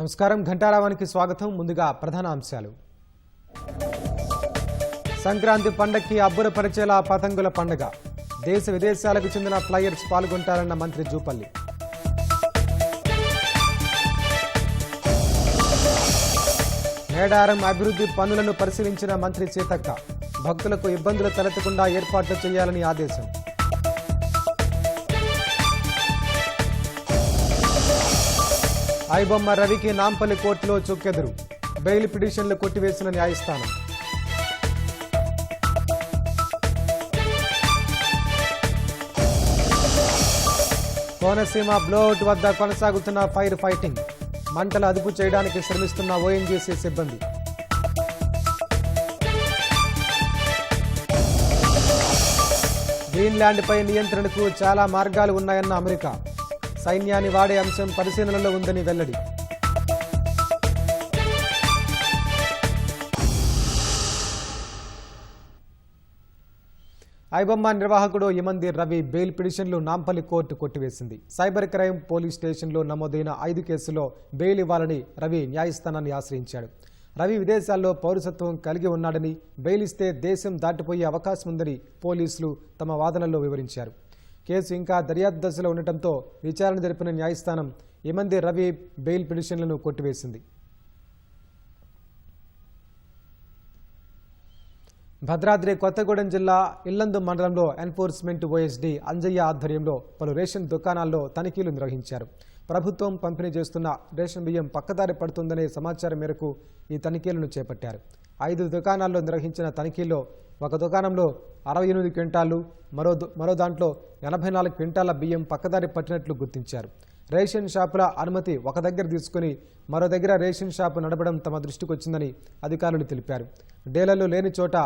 నమస్కారం ఘంటారావానికి స్వాగతం. ముందుగా ప్రధాన అంశాలు. సంక్రాంతి పండగకి అబ్బురపరిచేలా పతంగుల పండుగ. దేశ విదేశాలకు చెందిన ఫ్లైయర్స్ పాల్గొంటారన్న మంత్రి జూపల్లి. మేడారం అభివృద్ధి పనులను పరిశీలించిన మంత్రి సీతక్క. భక్తులకు ఇబ్బందులు తలెత్తకుండా ఏర్పాట్లు చేయాలని ఆదేశం. ఐబొమ్మ రవికి నాంపల్లి కోర్టులో చుక్కెదురు. బెయిల్ పిటిషన్లు కొట్టివేసిన న్యాయస్థానం. కోనసీమ బ్లోట్ వద్ద కొనసాగుతున్న ఫైర్ ఫైటింగ్. మంటలు అదుపు చేయడానికి శ్రమిస్తున్న ఓఎన్జీసీ సిబ్బంది. గ్రీన్లాండ్పై నియంత్రణకు చాలా మార్గాలు ఉన్నాయన్న అమెరికా. సైన్యాన్ని వాడే అంశం పరిశీలనలో ఉందని వెల్లడి. ఐబొమ్మ నిర్వాహకుడు యమంది రవి బెయిల్ పిటిషన్లు నాంపల్లి కోర్టు కొట్టివేసింది. సైబర్ క్రైమ్ పోలీస్ స్టేషన్లో నమోదైన 5 కేసుల్లో బెయిల్ ఇవ్వాలని రవి న్యాయస్థానాన్ని ఆశ్రయించాడు. రవి విదేశాల్లో పౌరసత్వం కలిగి ఉన్నాడని, బెయిల్ ఇస్తే దేశం దాటిపోయే అవకాశం ఉందని పోలీసులు తమ వాదనల్లో వివరించారు. కేసు ఇంకా దర్యాప్తు దశలో ఉండటంతో విచారణ జరిపిన న్యాయస్థానం యమంది రవి బెయిల్ పిటిషన్లను కొట్టివేసింది. భద్రాద్రి కొత్తగూడెం జిల్లా ఇల్లందు మండలంలో ఎన్ఫోర్స్మెంట్ ఓఎస్డీ అంజయ్య ఆధ్వర్యంలో పలు రేషన్ దుకాణాల్లో తనిఖీలు నిర్వహించారు. ప్రభుత్వం పంపిణీ చేస్తున్న రేషన్ బియ్యం పక్కదారి పడుతుందనే సమాచారం మేరకు ఈ తనిఖీలను చేపట్టారు. 5 దుకాణాల్లో నిర్వహించిన తనిఖీల్లో ఒక దుకాణంలో 68 క్వింటాళ్లు, మరో దాంట్లో 84 క్వింటాల బియ్యం పక్కదారి పట్టినట్లు గుర్తించారు. రేషన్ షాపుల అనుమతి ఒక దగ్గర తీసుకుని మరో దగ్గర రేషన్ షాపు నడపడం తమ దృష్టికి వచ్చిందని అధికారులు తెలిపారు. డీలర్లు లేని చోట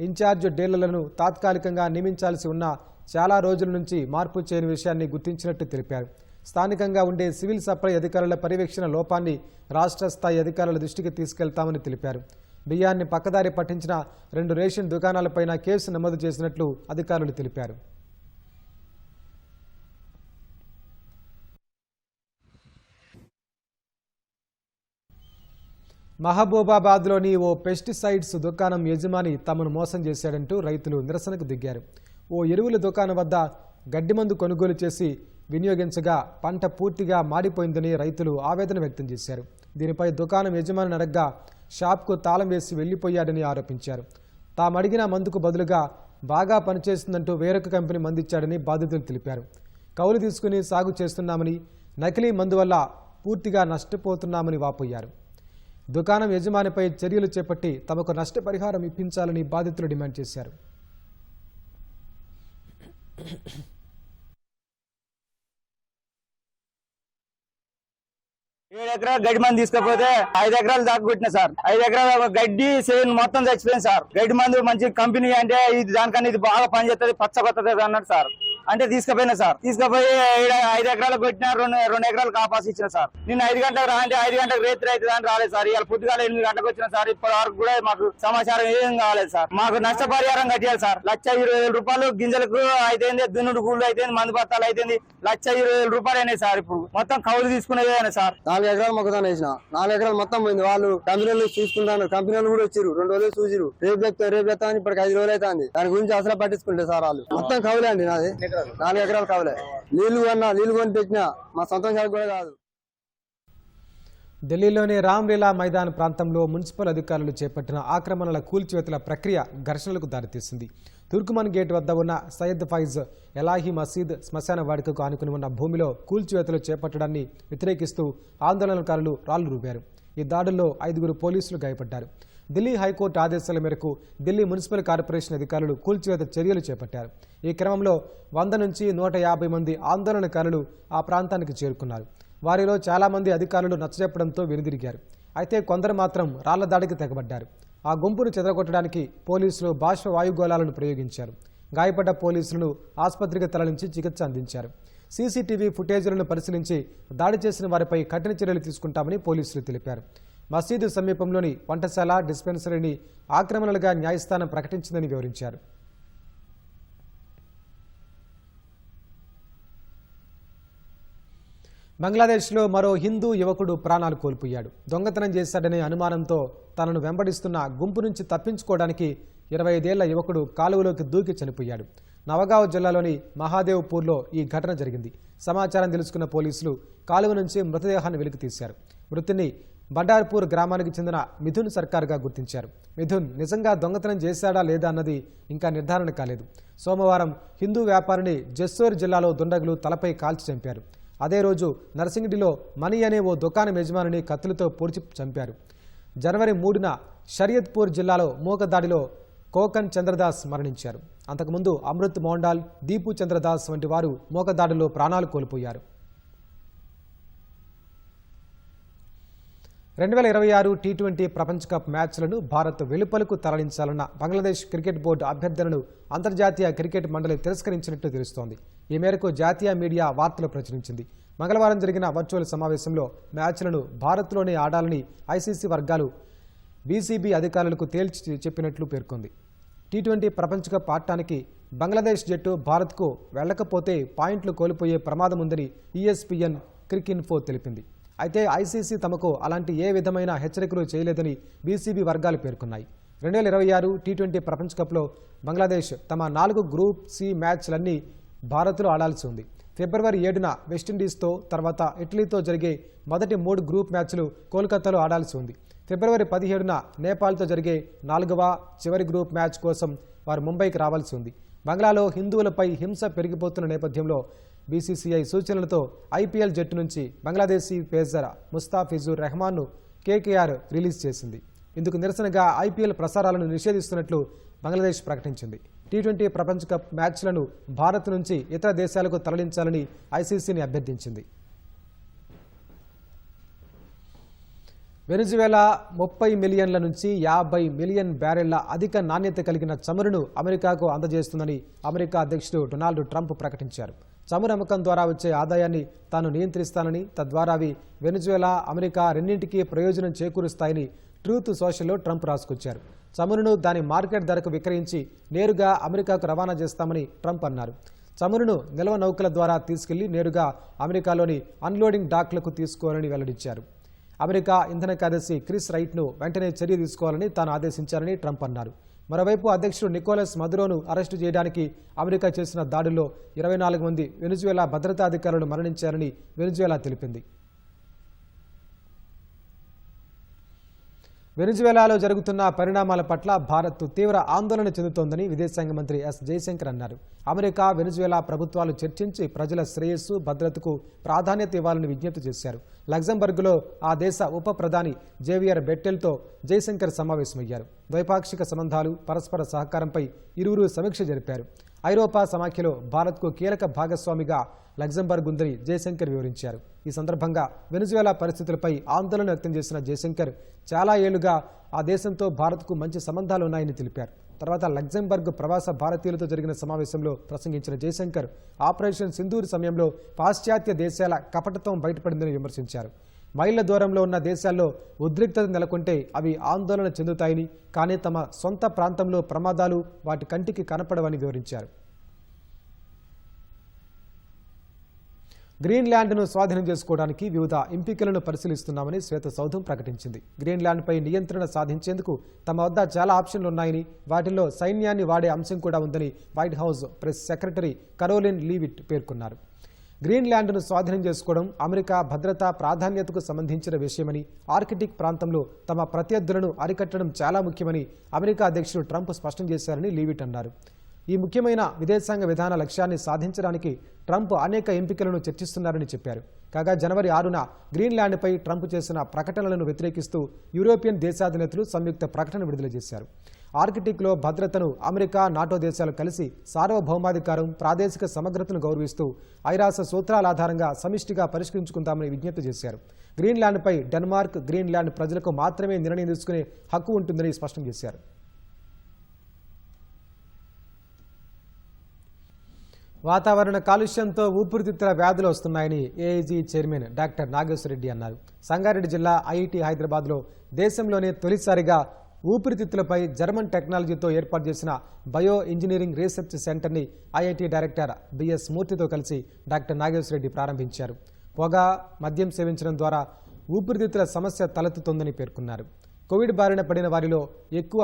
ఇన్ఛార్జ్ డీలర్లను తాత్కాలికంగా నియమించాల్సి ఉన్న చాలా రోజుల నుంచి మార్పు చేయని విషయాన్ని గుర్తించినట్టు తెలిపారు. స్థానికంగా ఉండే సివిల్ సప్లై అధికారుల పర్యవేక్షణ లోపాన్ని రాష్ట్ర స్థాయి అధికారుల దృష్టికి తీసుకెళ్తామని తెలిపారు. బియ్యాన్ని పక్కదారి పట్టించిన 2 రేషన్ దుకాణాలపైన కేసు నమోదు చేసినట్లు అధికారులు తెలిపారు. మహబూబాబాద్లోని ఓ పెస్టిసైడ్స్ దుకాణం యజమాని తమను మోసం చేశాడంటూ రైతులు నిరసనకు దిగారు. ఓ ఎరువుల దుకాణం వద్ద గడ్డి మందు కొనుగోలు చేసి వినియోగించగా పంట పూర్తిగా మాడిపోయిందని రైతులు ఆవేదన వ్యక్తం చేశారు. దీనిపై దుకాణం యజమాని అడగ్గా షాప్కు తాళం వేసి వెళ్లిపోయాడని ఆరోపించారు. తామడిగిన మందుకు బదులుగా బాగా పనిచేస్తుందంటూ వేరొక కంపెనీ మందిచ్చాడని బాధితులు తెలిపారు. కౌలు తీసుకుని సాగు చేస్తున్నామని, నకిలీ మందు వల్ల పూర్తిగా నష్టపోతున్నామని వాపోయారు. దుకాణం యజమానిపై చర్యలు చేపట్టి తమకు నష్టపరిహారం ఇప్పించాలని బాధితులు డిమాండ్ చేశారు. 7 ఎకరాలు గడ్డి మంది తీసుకపోతే 5 ఎకరాలు దాకా కొట్టిన సార్. 5 ఎకరాల గడ్డి సేన్ మొత్తం చచ్చిపోయింది సార్. గడ్డి మందు మంచి కంపెనీ అంటే ఇది దానికన్నా ఇది బాగా పనిచేస్తుంది, పచ్చ కొత్తది అన్నాడు సార్. అంటే తీసుకుపోయినా సార్. తీసుకుపోయి 5 ఎకరాలు కొట్టిన 2 ఎకరాలు కాపాసి ఇచ్చిన సార్. నిన్న 5 గంటలకు రా అంటే 5 గంటలకు రేత్రి అవుతుంది అని రాలేదు సార్. ఇవాళ పొద్దుగాల 8 గంటలకు వచ్చిన సార్. ఇప్పటి వరకు కూడా మాకు సమాచారం ఏం కాలేదు సార్. మాకు నష్టపరిహారం కట్టాలి సార్. 1,20,000 రూపాయలు గింజలకు అయితే, దున్నుడు కూళ్ళు అయితే, మందు బత్తాలు అయితే 1,20,000 రూపాయలు అయినాయి సార్. ఇప్పుడు మొత్తం కౌలు తీసుకునేది సార్. 4 ఎకరాలు మొక్కదాన వేసిన 4 ఎకరాలు మొత్తం పోయింది. వాళ్ళు కంపెనీలు చూసుకుంటాను, కంపెనీలు కూడా వచ్చారు. 2 రోజులు చూసిరు. రేపు చెప్తా అని ఇప్పటికి 5 రోజులు అవుతుంది. దాని గురించి అసలు పట్టించుకుంటే సార్ వాళ్ళు. మొత్తం కౌలే అండి నాది. 4 ఎకరాలు కౌలే. నీళ్లు కొని పెట్టినా మా సొంతం కాదు కూడా కాదు. ఢిల్లీలోని రామ్లీలా మైదాన్ ప్రాంతంలో మున్సిపల్ అధికారులు చేపట్టిన ఆక్రమణల కూల్చివేతల ప్రక్రియ ఘర్షణలకు దారితీసింది. తుర్కుమన్ గేట్ వద్ద ఉన్న సయ్యద్ ఫైజ్ ఎలాహీ మసీద్ శ్మశాన వాడికకు ఆనుకుని ఉన్న భూమిలో కూల్చివేతలు చేపట్టడాన్ని వ్యతిరేకిస్తూ ఆందోళనకారులు రాళ్లు రూపారు. ఈ దాడుల్లో 5 పోలీసులు గాయపడ్డారు. ఢిల్లీ హైకోర్టు ఆదేశాల మేరకు ఢిల్లీ మున్సిపల్ కార్పొరేషన్ అధికారులు కూల్చివేత చర్యలు చేపట్టారు. ఈ క్రమంలో 100 నుంచి 150 మంది ఆందోళనకారులు ఆ ప్రాంతానికి చేరుకున్నారు. వారిలో చాలా మంది అధికారులు నచ్చజెప్పడంతో వెనుదిరిగారు. అయితే కొందరు మాత్రం రాళ్ల దాడికి తెగబడ్డారు. ఆ గుంపును చెదరగొట్టడానికి పోలీసులు బాష్ప వాయుగోళాలను ప్రయోగించారు. గాయపడ్డ పోలీసులను ఆసుపత్రికి తరలించి చికిత్స అందించారు. సీసీటీవీ ఫుటేజీలను పరిశీలించి దాడి చేసిన వారిపై కఠిన చర్యలు తీసుకుంటామని పోలీసులు తెలిపారు. మసీదు సమీపంలోని వంటశాల, డిస్పెన్సరీని ఆక్రమణలుగా న్యాయస్థానం ప్రకటించిందని వివరించారు. బంగ్లాదేశ్లో మరో హిందూ యువకుడు ప్రాణాలు కోల్పోయాడు. దొంగతనం చేశాడనే అనుమానంతో తనను వెంబడిస్తున్న గుంపు నుంచి తప్పించుకోవడానికి 25 ఏళ్ల యువకుడు కాలువలోకి దూకి చనిపోయాడు. నవగావ్ జిల్లాలోని మహాదేవ్పూర్లో ఈ ఘటన జరిగింది. సమాచారం తెలుసుకున్న పోలీసులు కాలువ నుంచి మృతదేహాన్ని వెలికితీశారు. మృతుని బండార్పూర్ గ్రామానికి చెందిన మిథున్ సర్కార్గా గుర్తించారు. మిథున్ నిజంగా దొంగతనం చేశాడా లేదా అన్నది ఇంకా నిర్ధారణ కాలేదు. సోమవారం హిందూ వ్యాపారిని జెస్సోర్ జిల్లాలో దుండగులు తలపై కాల్చి చంపారు. అదే రోజు నర్సింగిడిలో మణి అనే ఓ దుకాణం యజమానిని కత్తులతో పొడిచి చంపారు. జనవరి 3న షరియత్పూర్ జిల్లాలో మూకదాడిలో కోకన్ చంద్రదాస్ మరణించారు. అంతకుముందు అమృత్ మోండాల్, దీపు చంద్రదాస్ వంటి వారు మూకదాడిలో ప్రాణాలు కోల్పోయారు. 2026 టీ20 ప్రపంచ కప్ మ్యాచ్లను భారత్ వెలుపలకు తరలించాలన్న బంగ్లాదేశ్ క్రికెట్ బోర్డు అభ్యర్థనను అంతర్జాతీయ క్రికెట్ మండలి తిరస్కరించినట్టు తెలుస్తోంది. ఈ మేరకు జాతీయ మీడియా వార్తలు ప్రచురించింది. మంగళవారం జరిగిన వర్చువల్ సమావేశంలో మ్యాచ్లను భారత్లోనే ఆడాలని ఐసీసీ వర్గాలు బీసీబీ అధికారులకు తేల్చి చెప్పినట్లు పేర్కొంది. టీ20 ప్రపంచ కప్ ఆడటానికి బంగ్లాదేశ్ జట్టు భారత్కు వెళ్లకపోతే పాయింట్లు కోల్పోయే ప్రమాదం ఉందని ESPN క్రికిన్ఫో తెలిపింది. అయితే ఐసీసీ తమకు అలాంటి ఏ విధమైన హెచ్చరికలు చేయలేదని బీసీబీ వర్గాలు పేర్కొన్నాయి. 2026 టీ20 ప్రపంచ కప్లో బంగ్లాదేశ్ తమ 4 గ్రూప్ సి మ్యాచ్లన్నీ భారత్లో ఆడాల్సి ఉంది. ఫిబ్రవరి 7న వెస్టిండీస్తో, తర్వాత ఇటలీతో జరిగే మొదటి 3 గ్రూప్ మ్యాచ్లు కోల్కతాలో ఆడాల్సి ఉంది. ఫిబ్రవరి 17న నేపాల్తో జరిగే 4వ చివరి గ్రూప్ మ్యాచ్ కోసం వారు ముంబైకి రావాల్సి ఉంది. బంగ్లాలో హిందువులపై హింస పెరిగిపోతున్న నేపథ్యంలో బీసీసీఐ సూచనలతో ఐపీఎల్ జట్టు నుంచి బంగ్లాదేశీ పేసర్ ముస్తాఫిజుర్ రెహమాన్ను కేకేఆర్ రిలీజ్ చేసింది. ఇందుకు నిరసనగా ఐపీఎల్ ప్రసారాలను నిషేధిస్తున్నట్లు బంగ్లాదేశ్ ప్రకటించింది. టీ20 ప్రపంచ కప్ మ్యాచ్లను భారత్ నుంచి ఇతర దేశాలకు తరలించాలని ఐసీసీని అభ్యర్థించింది. వెనిజువేలా 30 మిలియన్ల నుంచి 50 మిలియన్ బ్యారెళ్ల అధిక నాణ్యత కలిగిన చమురును అమెరికాకు అందజేస్తుందని అమెరికా అధ్యక్షుడు డొనాల్డ్ ట్రంప్ ప్రకటించారు. చమురు అమ్మకం ద్వారా వచ్చే ఆదాయాన్ని తాను నియంత్రిస్తానని, తద్వారా అవి వెనిజువేలా, అమెరికా రెండింటికీ ప్రయోజనం చేకూరుస్తాయని ట్రూత్ సోషల్లో ట్రంప్ రాసుకొచ్చారు. చమురును దాని మార్కెట్ ధరకు విక్రయించి నేరుగా అమెరికాకు రవాణా చేస్తామని ట్రంప్ అన్నారు. చమురును నిల్వ నౌకల ద్వారా తీసుకెళ్లి నేరుగా అమెరికాలోని అన్లోడింగ్ డాక్లకు తీసుకోవాలని వెల్లడించారు. అమెరికా ఇంధన కార్యదర్శి క్రిస్ రైట్ను వెంటనే చర్య తీసుకోవాలని తాను ఆదేశించారని ట్రంప్ అన్నారు. మరోవైపు అధ్యక్షుడు నికోలస్ మదురోను అరెస్టు చేయడానికి అమెరికా చేసిన దాడుల్లో 24 మంది వెనిజువేలా భద్రతా అధికారులు మరణించారని వెనిజువేలా తెలిపింది. వెనిజువేలాలో జరుగుతున్న పరిణామాల పట్ల భారత్ తీవ్ర ఆందోళన చెందుతోందని విదేశాంగ మంత్రి ఎస్ జయశంకర్ అన్నారు. అమెరికా, వెనిజువేలా ప్రభుత్వాలు చర్చించి ప్రజల శ్రేయస్సు, భద్రతకు ప్రాధాన్యత ఇవ్వాలని విజ్ఞప్తి చేశారు. లగ్జంబర్గ్లో ఆ దేశ ఉప ప్రధాని జేవియర్ బెట్టెల్తో జయశంకర్ సమావేశమయ్యారు. ద్వైపాక్షిక సంబంధాలు, పరస్పర సహకారంపై ఇరువురు సమీక్ష జరిపారు. ఐరోపా సమాఖ్యలో భారత్కు కీలక భాగస్వామిగా లగ్జంబర్గ్ ఉందని జయశంకర్ వివరించారు. ఈ సందర్భంగా వెనిజువేలా పరిస్థితులపై ఆందోళన వ్యక్తం చేసిన జయశంకర్ చాలా ఏళ్లుగా ఆ దేశంతో భారత్కు మంచి సంబంధాలు ఉన్నాయని తెలిపారు. తర్వాత లగ్జంబర్గ్ ప్రవాస భారతీయులతో జరిగిన సమావేశంలో ప్రసంగించిన జయశంకర్ ఆపరేషన్ సింధూర్ సమయంలో పాశ్చాత్య దేశాల కపటత్వం బయటపడిందని విమర్శించారు. మైళ్ల దూరంలో ఉన్న దేశాల్లో ఉద్రిక్తత నెలకొంటే అవి ఆందోళన చెందుతాయని, కానీ తమ సొంత ప్రాంతంలో ప్రమాదాలు వాటి కంటికి కనపడవని వివరించారు. గ్రీన్లాండ్ను స్వాధీనం చేసుకోవడానికి వివిధ ఎంపికలను పరిశీలిస్తున్నామని శ్వేతసౌధం ప్రకటించింది. గ్రీన్లాండ్పై నియంత్రణ సాధించేందుకు తమ వద్ద చాలా ఆప్షన్లు ఉన్నాయని, వాటిల్లో సైన్యాన్ని వాడే అంశం కూడా ఉందని white house press secretary Karoline Leavitt పేర్కొన్నారు. గ్రీన్లాండ్ను స్వాధీనం చేసుకోవడం అమెరికా భద్రతా ప్రాధాన్యతకు సంబంధించిన విషయమని, ఆర్కిటిక్ ప్రాంతంలో తమ ప్రత్యర్థులను అరికట్టడం చాలా ముఖ్యమని అమెరికా అధ్యక్షుడు ట్రంప్ స్పష్టం చేశారని లీవిట్ అన్నారు. ఈ ముఖ్యమైన విదేశాంగ విధాన లక్ష్యాన్ని సాధించడానికి ట్రంప్ అనేక ఎంపికలను చర్చిస్తున్నారని చెప్పారు. కాగా జనవరి 6న గ్రీన్లాండ్పై ట్రంప్ చేసిన ప్రకటనలను వ్యతిరేకిస్తూ యూరోపియన్ దేశాధినేతలు సంయుక్త ప్రకటన విడుదల చేశారు. ఆర్కిటిక్లో భద్రతను అమెరికా, నాటో దేశాలు కలిసి సార్వభౌమాధికారం, ప్రాదేశిక సమగ్రతను గౌరవిస్తూ ఐరాస సూత్రాల ఆధారంగా సమిష్టిగా పరిష్కరించుకుందామని విజ్ఞప్తి చేశారు. గ్రీన్లాండ్పై డెన్మార్క్, గ్రీన్లాండ్ ప్రజలకు మాత్రమే నిర్ణయం తీసుకునే హక్కు ఉంటుందని స్పష్టం చేశారు. వాతావరణ కాలుష్యంతో ఊపిరితిత్తుల వ్యాధులు వస్తున్నాయని AIG chairman doctor Nageswara Reddy అన్నారు. సంగారెడ్డి జిల్లా ఐఐటి హైదరాబాద్లో దేశంలోనే తొలిసారిగా ఊపిరితిత్తులపై జర్మన్ టెక్నాలజీతో ఏర్పాటు చేసిన బయో ఇంజనీరింగ్ రీసెర్చ్ సెంటర్ని ఐఐటి డైరెక్టర్ బిఎస్ మూర్తితో కలిసి డాక్టర్ నాగేశ్వర రెడ్డి ప్రారంభించారు. పొగ, మద్యం సేవించడం ద్వారా ఊపిరితిత్తుల సమస్య తలెత్తుతోందని పేర్కొన్నారు. కోవిడ్ బారిన పడిన వారిలో ఎక్కువ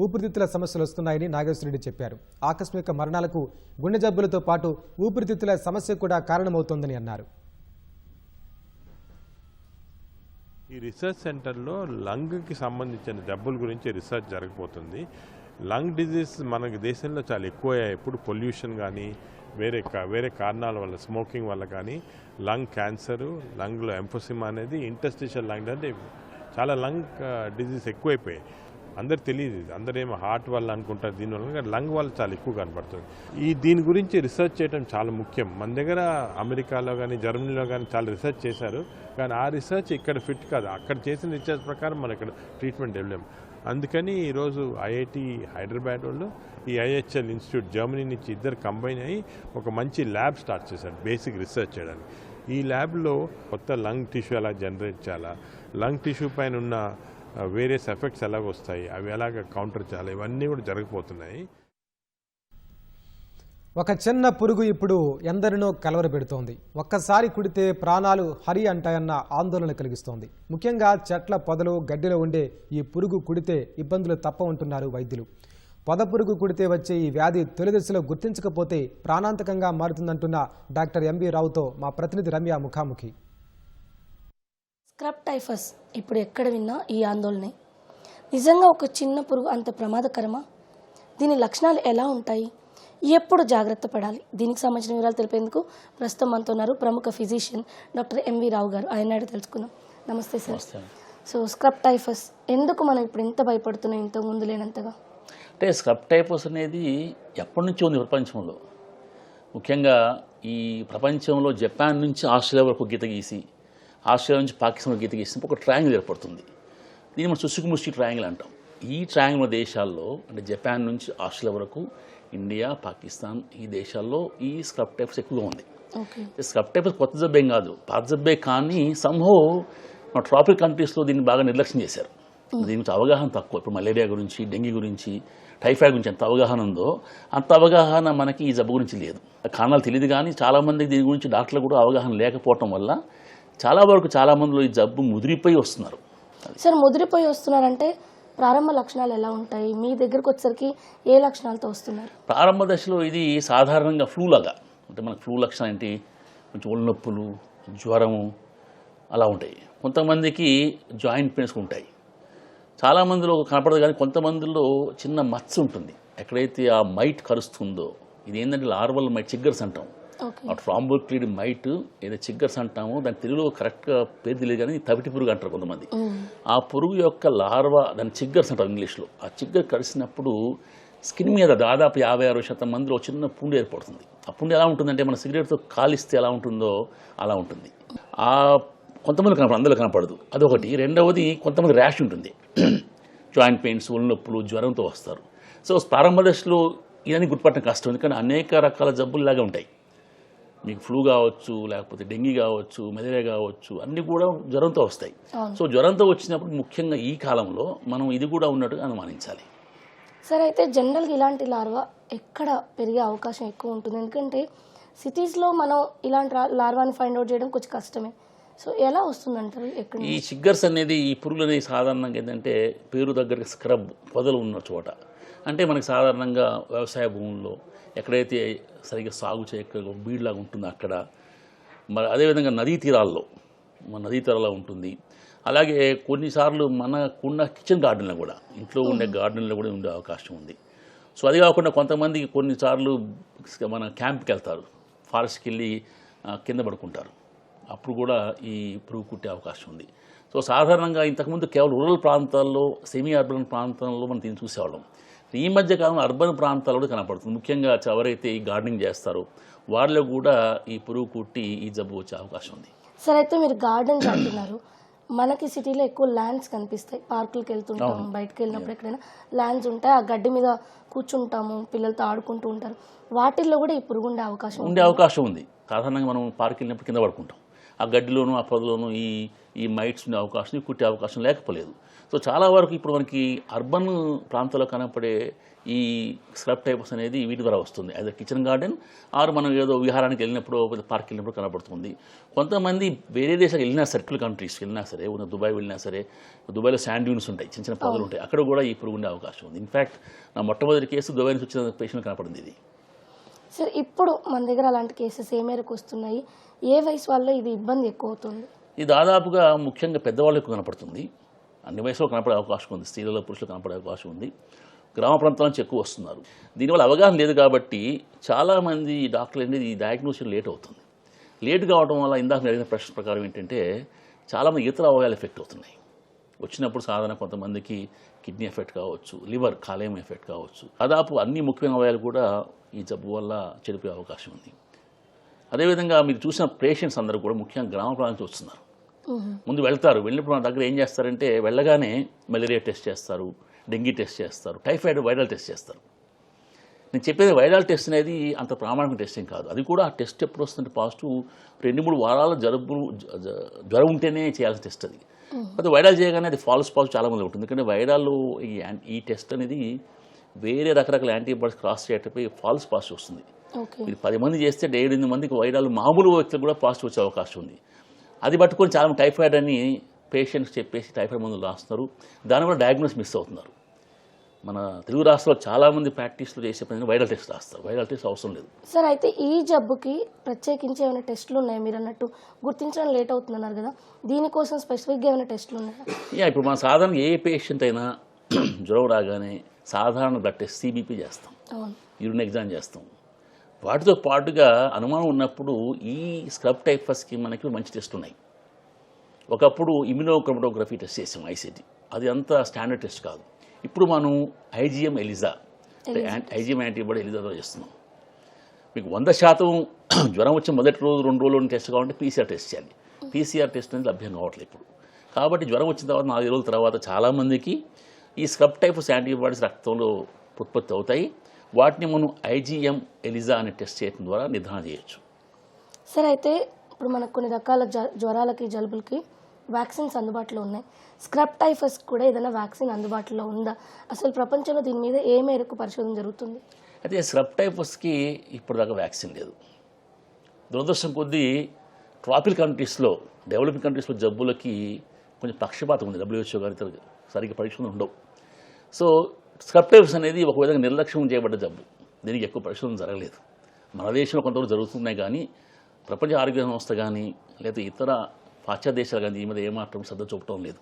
ఊపిరితిత్తుల సమస్యలు వస్తున్నాయని నాగేశ్వరరెడ్డి చెప్పారు. ఆకస్మిక మరణాలకు గుండె జబ్బులతో పాటు ఊపిరితిత్తుల సమస్య కూడా కారణమవుతోందని అన్నారు. ఈ రీసెర్చ్ సెంటర్లో లంగ్కి సంబంధించిన జబ్బుల గురించి రీసెర్చ్ జరగబోతుంది. లంగ్ డిజీజ్ మనకి దేశంలో చాలా ఎక్కువ. ఇప్పుడు పొల్యూషన్ కానీ వేరే కారణాల వల్ల, స్మోకింగ్ వల్ల కానీ లంగ్ క్యాన్సరు, లంగ్లో ఎంఫోసిమా అనేది ఇంటర్స్టిషియల్ లంగ్ అంటే చాలా లంగ్ డిజీజ్ ఎక్కువైపోయాయి. అందరు తెలియదు, అందరేమో హార్ట్ వల్ల అనుకుంటారు, దీనివల్ల కానీ లంగ్ వల్ల చాలా ఎక్కువ కనపడుతుంది. దీని గురించి రీసెర్చ్ చేయడం చాలా ముఖ్యం. మన దగ్గర అమెరికాలో కానీ జర్మనీలో కానీ చాలా రీసెర్చ్ చేశారు, కానీ ఆ రీసెర్చ్ ఇక్కడ ఫిట్ కాదు. అక్కడ చేసిన రీసెర్చ్ ప్రకారం మనం ఇక్కడ ట్రీట్మెంట్ ఇవ్వలేము. అందుకని ఈరోజు ఐఐటి హైదరాబాద్ వాళ్ళు ఈ ఐహెచ్ఎల్ ఇన్స్టిట్యూట్ జర్మనీ నుంచి ఇద్దరు కంబైన్ అయ్యి ఒక మంచి ల్యాబ్ స్టార్ట్ చేశారు బేసిక్ రీసెర్చ్ చేయడానికి. ఈ ల్యాబ్లో కొత్త లంగ్ టిష్యూ ఎలా జనరేట్ చేయాలా, లంగ్ టిష్యూ పైన ఉన్న వేరియస్ ఎఫెక్ట్స్ ఎలాగ వస్తాయి, అవి ఎలాగ కౌంటర్ చేయాలి, ఇవన్నీ కూడా జరగబోతున్నాయి. ఒక చిన్న పురుగు ఇప్పుడు ఎందరినో కలవరపెడుతోంది. ఒక్కసారి కుడితే ప్రాణాలు హరి అంటాయన్న ఆందోళన కలిగిస్తోంది. ముఖ్యంగా చెట్ల పొదలు, గడ్డిలో ఉండే ఈ పురుగు కుడితే ఇబ్బందులు తప్పవంటున్నారు వైద్యులు. పొద పురుగు కుడితే వచ్చే ఈ వ్యాధి తొలి దశలో గుర్తించకపోతే ప్రాణాంతకంగా మారుతుందంటున్న డాక్టర్ ఎంవి రావుతో మా ప్రతినిధి రమ్య ముఖాముఖి. స్క్రబ్ టైఫస్ ఇప్పుడు ఎక్కడ విన్నా ఈ ఆందోళనే. నిజంగా ఒక చిన్న పురుగు అంత ప్రమాదకరమా? దీని లక్షణాలు ఎలా ఉంటాయి? ఎప్పుడు జాగ్రత్త పడాలి? దీనికి సంబంధించిన వివరాలు తెలిపేందుకు ప్రస్తుతం మనతో ఉన్నారు ప్రముఖ ఫిజిషియన్ డాక్టర్ ఎంవి రావు గారు. ఆయన తెలుసుకుందాం. నమస్తే సార్. సో స్క్రబ్ టైఫస్ ఎందుకు మనం ఇప్పుడు ఎంత భయపడుతున్నాం ఇంతకు ముందు లేనంతగా? అంటే స్క్రబ్ టైఫస్ అనేది ఎప్పటి నుంచి ఉంది ప్రపంచంలో. ముఖ్యంగా ఈ ప్రపంచంలో జపాన్ నుంచి ఆస్ట్రేలియా వరకు గీత గీసి, ఆస్ట్రేలియా నుంచి పాకిస్తాన్ గీత గీసినప్పుడు ఒక ట్రయాంగిల్ ఏర్పడుతుంది. దీన్ని మనం సుసుకుముష్టి ట్రయాంగిల్ అంటాం. ఈ ట్రయాంగిల్ దేశాల్లో అంటే జపాన్ నుంచి ఆస్ట్రేలియా వరకు, ఇండియా, పాకిస్తాన్ ఈ దేశాల్లో ఈ స్క్రబ్ టైఫస్ ఎక్కువగా ఉంది. స్క్రబ్ టైఫస్ కొత్త జబ్బేం కాదు, పాత జబ్బే. కానీ సంహో మన ట్రాపిక్ కంట్రీస్లో దీన్ని బాగా నిర్లక్ష్యం చేశారు. దీని గురించి అవగాహన తక్కువ. ఇప్పుడు మలేరియా గురించి, డెంగీ గురించి, టైఫాయిడ్ గురించి ఎంత అవగాహన ఉందో అంత అవగాహన మనకి ఈ జబ్బు గురించి లేదు. కారణాలు తెలియదు, కానీ చాలామందికి దీని గురించి డాక్టర్లు కూడా అవగాహన లేకపోవటం వల్ల చాలా వరకు చాలామందిలో ఈ జబ్బు ముదిరిపోయి వస్తున్నారు. సార్, ముదిరిపోయి వస్తున్నారంటే ప్రారంభ లక్షణాలు ఎలా ఉంటాయి? మీ దగ్గరకు వచ్చేసరికి ఏ లక్షణాలతో వస్తున్నారు? ప్రారంభ దశలో ఇది సాధారణంగా ఫ్లూ లాగా, అంటే మనకు ఫ్లూ లక్షణం ఏంటి, కొంచెం ఒళ్ళు నొప్పులు, జ్వరము అలా ఉంటాయి. కొంతమందికి జాయింట్ పెయిన్స్ ఉంటాయి. చాలామందిలో కనపడదు, కానీ కొంతమందిలో చిన్న మచ్చ ఉంటుంది. ఎక్కడైతే ఆ మైట్ కరుస్తుందో, ఇది ఏంటంటే లార్వల్ మైట్, చిగ్గర్స్ అంటాం. ఆ ట్రాంబోక్లిడ్ మైట్ ఏదో చిగ్గర్స్ అంటామో, దాని తెలుగులో కరెక్ట్గా పేరు తెలియదు, కానీ తవిటి పురుగు అంటారు కొంతమంది. ఆ పురుగు యొక్క లార్వా, దాని చిగ్గర్స్ అంటారు ఇంగ్లీష్లో. ఆ చిగ్గర్ కరిసినప్పుడు స్కిన్ మీద దాదాపు 50-60% మందిలో చిన్న పుండు ఏర్పడుతుంది. ఆ పుండు ఎలా ఉంటుందంటే మన సిగరెట్తో కాలిస్తే ఎలా ఉంటుందో అలా ఉంటుంది. ఆ కొంతమంది కనపడదు, అందులో కనపడదు. అదొకటి. రెండవది, కొంతమంది ర్యాష్ ఉంటుంది. జాయింట్ పెయిన్స్, ఒళ్ళు నొప్పులు, జ్వరంతో వస్తారు. సో ప్రారంభ దశలో ఇవన్నీ గుర్తుపట్టడం కష్టం, ఎందుకంటే అనేక రకాల జబ్బులు లాగా ఉంటాయి. మీకు ఫ్లూ కావచ్చు, లేకపోతే డెంగీ కావచ్చు, మలేరియా కావచ్చు, అన్నీ కూడా జ్వరంతో వస్తాయి. సో జ్వరంతో వచ్చినప్పుడు ముఖ్యంగా ఈ కాలంలో మనం ఇది కూడా ఉన్నట్టుగా అనుమానించాలి. సరే, అయితే జనరల్గా ఇలాంటి లార్వా ఎక్కడ పెరిగే అవకాశం ఎక్కువ ఉంటుంది? ఎందుకంటే సిటీస్లో మనం ఇలాంటి లార్వాని ఫైండ్ అవుట్ చేయడం కొంచెం కష్టమే. సో ఎలా వస్తుందంటారు? ఎక్కడ ఈ చిగ్గర్స్ అనేది, ఈ పురుగులు అనేవి సాధారణంగా ఏంటంటే పేరు దగ్గర స్క్రబ్ పొదలు ఉన్న చోట, అంటే మనకి సాధారణంగా వ్యవసాయ భూముల్లో ఎక్కడైతే సరిగ్గా సాగు చేయక బీడ్లాగా ఉంటుందో అక్కడ, మరి అదేవిధంగా నదీ తీరాల్లో, మన నదీ తీరాల్లో ఉంటుంది. అలాగే కొన్నిసార్లు మనకున్న కిచెన్ గార్డెన్లో కూడా, ఇంట్లో ఉండే గార్డెన్లో కూడా ఉండే అవకాశం ఉంది. సో అది కాకుండా కొంతమందికి కొన్నిసార్లు మన క్యాంప్కి వెళ్తారు, ఫారెస్ట్కి వెళ్ళి కింద పడుకుంటారు, అప్పుడు కూడా ఈ పురుగు కుట్టే అవకాశం ఉంది. సో సాధారణంగా ఇంతకుముందు కేవలం రూరల్ ప్రాంతాల్లో, సెమీ అర్బన్ ప్రాంతాల్లో మనం దీన్ని చూసేవాళ్ళం. ఈ మధ్య కాలంలో అర్బన్ ప్రాంతాల్లో కూడా కనపడుతుంది. ముఖ్యంగా ఎవరైతే ఈ గార్డెనింగ్ చేస్తారో వాళ్ళలో కూడా ఈ పురుగు కుట్టి ఈ జబ్బు వచ్చే అవకాశం ఉంది. సరే, అయితే మీరు గార్డెన్స్ అంటున్నారు. మనకి సిటీలో ఎక్కువ ల్యాండ్స్ కనిపిస్తాయి. పార్కులకు వెళ్తుంటాము, బయటకు వెళ్ళినప్పుడు ఎక్కడైనా ల్యాండ్స్ ఉంటాయి, ఆ గడ్డి మీద కూర్చుంటాము, పిల్లలతో ఆడుకుంటూ ఉంటారు. వాటిల్లో కూడా ఈ పురుగు ఉండే అవకాశం ఉంది. సాధారణంగా మనం పార్క్ వెళ్ళినప్పుడు కింద పడుకుంటాం. ఆ గడ్డిలోనూ ఆ పొదలోనూ ఈ మైట్స్ ఉండే అవకాశం కుట్టే అవకాశం లేకపోలేదు. సో చాలా వరకు ఇప్పుడు మనకి అర్బన్ ప్రాంతాల్లో కనపడే ఈ స్క్రబ్ టైప్స్ అనేది వీటి ద్వారా వస్తుంది. అది కిచెన్ గార్డెన్ ఆరు మనం ఏదో విహారానికి వెళ్ళినప్పుడు పార్క్ వెళ్ళినప్పుడు కనపడుతుంది. కొంతమంది వేరే దేశాలకు వెళ్ళినా సర్కిల్ కంట్రీస్కి వెళ్ళినా సరే, దుబాయ్ వెళ్ళినా సరే, దుబాయ్లో శాండ్ డ్యూన్స్ ఉంటాయి, చిన్న చిన్న పొదలు ఉంటాయి, అక్కడ కూడా ఈ పురుగు ఉండే అవకాశం ఉంది. ఇన్ఫ్యాక్ట్ నా మొట్టమొదటి కేసు దుబాయ్ నుంచి వచ్చిన పేషెంట్ కనపడింది ఇది. సార్ ఇప్పుడు మన దగ్గర అలాంటి కేసెస్ ఏ మేరకు వస్తున్నాయి, ఏ వయసు వల్ల ఇది ఇబ్బంది ఎక్కువ అవుతుంది? ఇది దాదాపుగా ముఖ్యంగా పెద్దవాళ్ళకు కనపడుతుంది, అన్ని వయసులో కనపడే అవకాశం ఉంది, స్త్రీలలో పురుషులు కనపడే అవకాశం ఉంది. గ్రామ ప్రాంతాల నుంచి ఎక్కువ వస్తున్నారు. దీనివల్ల అవగాహన లేదు కాబట్టి చాలామంది డాక్టర్లు అనేది ఈ డయాగ్నోసిస్ లేట్ అవుతుంది. లేట్ కావడం వల్ల ఇందాక జరిగిన ప్రశ్న ప్రకారం ఏంటంటే చాలామంది ఇతర అవయవాలు ఎఫెక్ట్ అవుతున్నాయి. వచ్చినప్పుడు సాధారణ కొంతమందికి కిడ్నీ ఎఫెక్ట్ కావచ్చు, లివర్ కాలేయం ఎఫెక్ట్ కావచ్చు, దాదాపు అన్ని ముఖ్యమైన అవయవాలు కూడా ఈ జబ్బు వల్ల చెడిపోయే అవకాశం ఉంది. అదేవిధంగా మీరు చూసిన పేషెంట్స్ అందరూ కూడా ముఖ్యంగా గ్రామ ప్రాంతం నుంచి వస్తున్నారు. ముందు వెళ్తారు, వెళ్ళినప్పుడు మన దగ్గర ఏం చేస్తారంటే వెళ్ళగానే మలేరియా టెస్ట్ చేస్తారు, డెంగీ టెస్ట్ చేస్తారు, టైఫాయిడ్ వైరల్ టెస్ట్ చేస్తారు. నేను చెప్పేది వైరల్ టెస్ట్ అనేది అంత ప్రామాణిక టెస్టింగ్ కాదు. అది కూడా ఆ టెస్ట్ ఎప్పుడు వస్తుంటే పాజిటివ్ 2-3 వారాల జ్వరం ఉంటేనే చేయాల్సిన టెస్ట్ అది. అయితే వైరల్ చేయగానే అది ఫాల్స్ పాజిటివ్ చాలామంది ఉంటుంది. ఎందుకంటే వైరల్ ఈ టెస్ట్ అనేది వేరే రకరకాల యాంటీబాడీస్ క్రాస్ చేయటపై ఫాల్స్ పాజిటివ్ వస్తుంది. ఇది 10 మంది చేస్తే 8 మందికి వైరల్ మామూలు వ్యక్తులు కూడా పాజిటివ్ వచ్చే అవకాశం ఉంది. అది పట్టుకొని చాలా టైఫాయిడ్ అని పేషెంట్స్ చెప్పేసి టైఫాయిడ్ మందులు రాస్తున్నారు, దాని కూడా డయాగ్నోస్ మిస్ అవుతున్నారు. మన తెలుగు రాష్ట్రాల్లో చాలామంది ప్రాక్టీస్లో చేసే పని వైరల్ టెస్ట్ రాస్తారు. వైరల్ టెస్ట్ అవసరం లేదు. సార్ అయితే ఈ జబ్బుకి ప్రత్యేకించి ఏమైనా టెస్టులు ఉన్నాయి? మీరు అన్నట్టు గుర్తించడం లేట్ అవుతుందన్నారు కదా, దీనికోసం స్పెసిఫిక్గా ఏమైనా టెస్టులు ఉన్నాయా? ఇప్పుడు మన సాధారణ ఏ పేషెంట్ అయినా జ్వరం రాగానే సాధారణ బ్లడ్ టెస్ట్ సిబిపి చేస్తాం, యూరిన్ ఎగ్జామ్ చేస్తాం. వాటితో పాటుగా అనుమానం ఉన్నప్పుడు ఈ స్క్రబ్ టైఫస్కి మనకి మంచి టెస్ట్ ఉన్నాయి. ఒకప్పుడు ఇమ్యునోక్రోమటోగ్రఫీ టెస్ట్ చేసాం, ఐసిటి, అది అంత స్టాండర్డ్ టెస్ట్ కాదు. ఇప్పుడు మనం ఐజిఎం ఎలిజా ఐజిఎం యాంటీబాడీ ఎలిజాతో చేస్తున్నాం. మీకు 100% జ్వరం వచ్చిన మొదటి రోజు 2 రోజులు టెస్ట్ కావాలంటే పీసీఆర్ టెస్ట్ చేయాలి. పీసీఆర్ టెస్ట్ అనేది లభ్యం కావట్లేదు ఇప్పుడు. కాబట్టి జ్వరం వచ్చిన తర్వాత 4 రోజుల తర్వాత చాలామందికి ఈ స్క్రబ్ టైప్స్ యాంటీబాడీస్ రక్తంలో ఉత్పత్తి అవుతాయి. వాటిని మనం ఐజిఎం ఎలిజా అనే టెస్ట్ చేయడం ద్వారా నిర్ధారణ చేయొచ్చు. సరే అయితే ఇప్పుడు మనకు కొన్ని రకాల జ్వరాలకి జలుబులకి వ్యాక్సిన్స్ అందుబాటులో ఉన్నాయి. స్క్రబ్ టైఫస్ కూడా ఏదైనా వ్యాక్సిన్ అందుబాటులో ఉందా? అసలు ప్రపంచంలో దీని మీద ఏ మేరకు పరిశోధన జరుగుతుంది? అయితే స్క్రబ్ టైఫస్కి ఇప్పటిదాకా వ్యాక్సిన్ లేదు. దురదృష్టం కొద్దీ ట్రాపికల్ కంట్రీస్లో, డెవలపింగ్ కంట్రీస్లో జబ్బులకి కొంచెం పక్షపాతం ఉంది. WHO గారి సరిగ్గా పరీక్షలు ఉండవు. సో స్క్రబ్ టైఫస్ అనేది ఒక విధంగా నిర్లక్ష్యం చేయబడ్డ జబ్బు. దీనికి ఎక్కువ పరిశోధన జరగలేదు. మన దేశంలో కొంతవరకు జరుగుతున్నాయి కానీ ప్రపంచ ఆరోగ్య సంస్థ కానీ లేదా ఇతర పాశ్చాత్య దేశాలు కానీ దీని మీద ఏమాత్రం శ్రద్ధ చూపటం లేదు.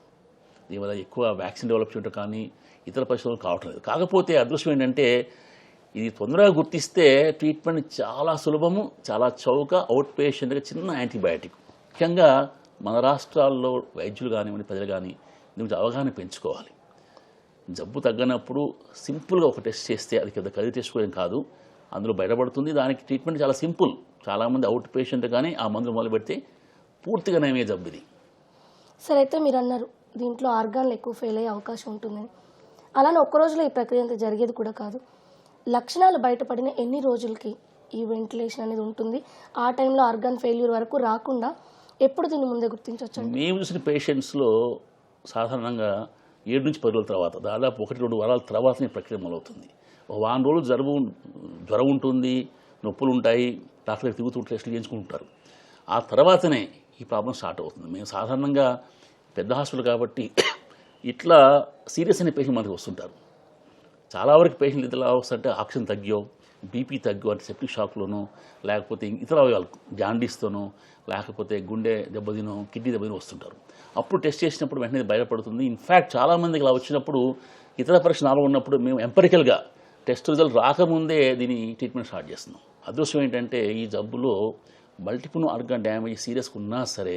దీని మీద ఎక్కువ వ్యాక్సిన్ డెవలప్ చేయడం కానీ ఇతర పరిశోధనలు కావటం లేదు. కాకపోతే అదృష్టం ఏంటంటే ఇది తొందరగా గుర్తిస్తే ట్రీట్మెంట్ చాలా సులభము, చాలా చౌక, అవుట్ పేషెంట్గా చిన్న యాంటీబయాటిక్. ముఖ్యంగా మన రాష్ట్రాల్లో వైద్యులు కానివ్వండి, ప్రజలు కానీ దీని గురించి అవగాహన పెంచుకోవాలి. జబ్బు తగ్గనప్పుడు సింపుల్గా ఒక టెస్ట్ చేస్తే అది పెద్ద ఖరీదు చేసుకోవడం కాదు, అందులో బయటపడుతుంది. దానికి ట్రీట్మెంట్ చాలా సింపుల్. చాలామంది అవుట్ పేషెంట్ కానీ ఆ మందులు మొదలు పెడితే పూర్తిగా నయమే జబ్బు ఇది. సరే అయితే మీరు అన్నారు దీంట్లో ఆర్గాన్లు ఎక్కువ ఫెయిల్ అయ్యే అవకాశం ఉంటుందని. అలానే ఒక్క రోజులో ఈ ప్రక్రియ అంతా జరిగేది కూడా కాదు. లక్షణాలు బయటపడిన ఎన్ని రోజులకి ఈ వెంటిలేషన్ అనేది ఉంటుంది? ఆ టైంలో ఆర్గాన్ ఫెయిల్యూర్ వరకు రాకుండా ఎప్పుడు దీన్ని ముందే గుర్తించవచ్చు? మేము చూసిన పేషెంట్స్లో సాధారణంగా 7 నుంచి 10 రోజుల తర్వాత, దాదాపు 1-2 వారాల తర్వాత ఈ ప్రక్రియ మొదలవుతుంది. ఒక 1 రోజులు జ్వరం ఉంటుంది, నొప్పులు ఉంటాయి, డాక్టర్ తిరుగుతూ టెస్టులు చేయించుకుంటారు. ఆ తర్వాతనే ఈ ప్రాబ్లం స్టార్ట్ అవుతుంది. మేము సాధారణంగా పెద్ద హాస్పిటల్ కాబట్టి ఇట్లా సీరియస్ అనే పేషెంట్ మనకి వస్తుంటారు. చాలా వరకు పేషెంట్లు ఇతర వస్తుంటే ఆక్సిజన్ తగ్గో, బీపీ తగ్గో అంటే సెప్టిక్ షాక్లోనో, లేకపోతే ఇతర అవయవాలు జాండీస్తోనో, లేకపోతే గుండె దెబ్బతినో, కిడ్నీ దెబ్బతినో వస్తుంటారు. అప్పుడు టెస్ట్ చేసినప్పుడు వెంటనే బయటపడుతుంది. ఇన్ఫ్యాక్ట్ చాలామందికి ఇలా వచ్చినప్పుడు ఇతర పరీక్ష నాలుగు ఉన్నప్పుడు మేము ఎంపరికల్గా టెస్ట్ రిజల్ట్ రాకముందే దీని ట్రీట్మెంట్ స్టార్ట్ చేస్తున్నాం. అదృష్టం ఏంటంటే ఈ జబ్బులో మల్టిపుల్ ఆర్గాన్ డ్యామేజ్ సీరియస్గా ఉన్నా సరే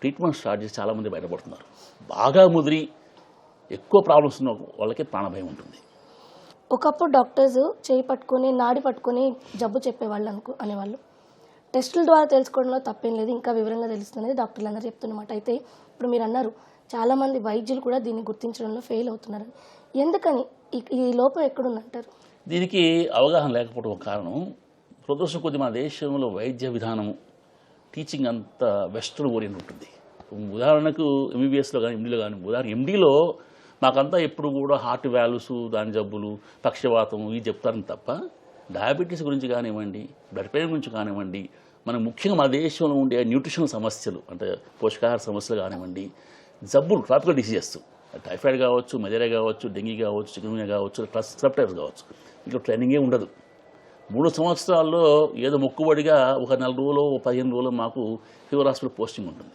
ట్రీట్మెంట్ స్టార్ట్ చేసి చాలామంది బయటపడుతున్నారు. బాగా ముదిరి ఎక్కువ ప్రాబ్లమ్స్ ఉన్న వాళ్ళకి ప్రాణభయం ఉంటుంది. ఒకప్పుడు డాక్టర్స్ చేయి పట్టుకొని నాడి పట్టుకొని జబ్బు చెప్పేవాళ్ళు అనేవాళ్ళు. టెస్టుల ద్వారా తెలుసుకోవడంలో తప్పేం లేదు, ఇంకా వివరంగా తెలుస్తుంది డాక్టర్లు అందరూ చెప్తున్నమాట. అయితే ఇప్పుడు మీరు అన్నారు చాలామంది వైద్యులు కూడా దీన్ని గుర్తించడంలో ఫెయిల్ అవుతున్నారని. ఎందుకని ఈ లోపం ఎక్కడుందంటారు? దీనికి అవగాహన లేకపోవడం ఒక కారణం. దురదృష్టం కొద్ది మన దేశంలో వైద్య విధానము టీచింగ్ అంతా వెస్ట్రన్ ఓరియంట్ ఉంటుంది. ఉదాహరణకు ఎంబీబీఎస్లో కానీ ఎండీలో కానీ, ఉదాహరణ ఎండీలో మాకంతా ఎప్పుడు కూడా హార్ట్ వాల్వ్స్, దాని జబ్బులు, పక్షవాతం ఇవి చెప్తారని తప్ప డయాబెటీస్ గురించి కానివ్వండి, బ్లడ్ ప్రెషర్ గురించి కానివ్వండి, మనం ముఖ్యంగా మన దేశంలో ఉండే న్యూట్రిషన్ సమస్యలు అంటే పోషకాహార సమస్యలు కానివ్వండి, జబ్బులు ట్రాపికల్ డిసీజెస్, టైఫాయిడ్ కావచ్చు, మలేరియా కావచ్చు, డెంగీ కావచ్చు, చికెన్గున్యా కావచ్చు, స్క్రబ్ కావచ్చు, ఇంట్లో ట్రైనింగే ఉండదు. 3 సంవత్సరాల్లో ఏదో మొక్కుబడిగా ఒక 4 రోజులు 15 రోజులు మాకు ఫీవర్ హాస్పిటల్ పోస్టింగ్ ఉంటుంది.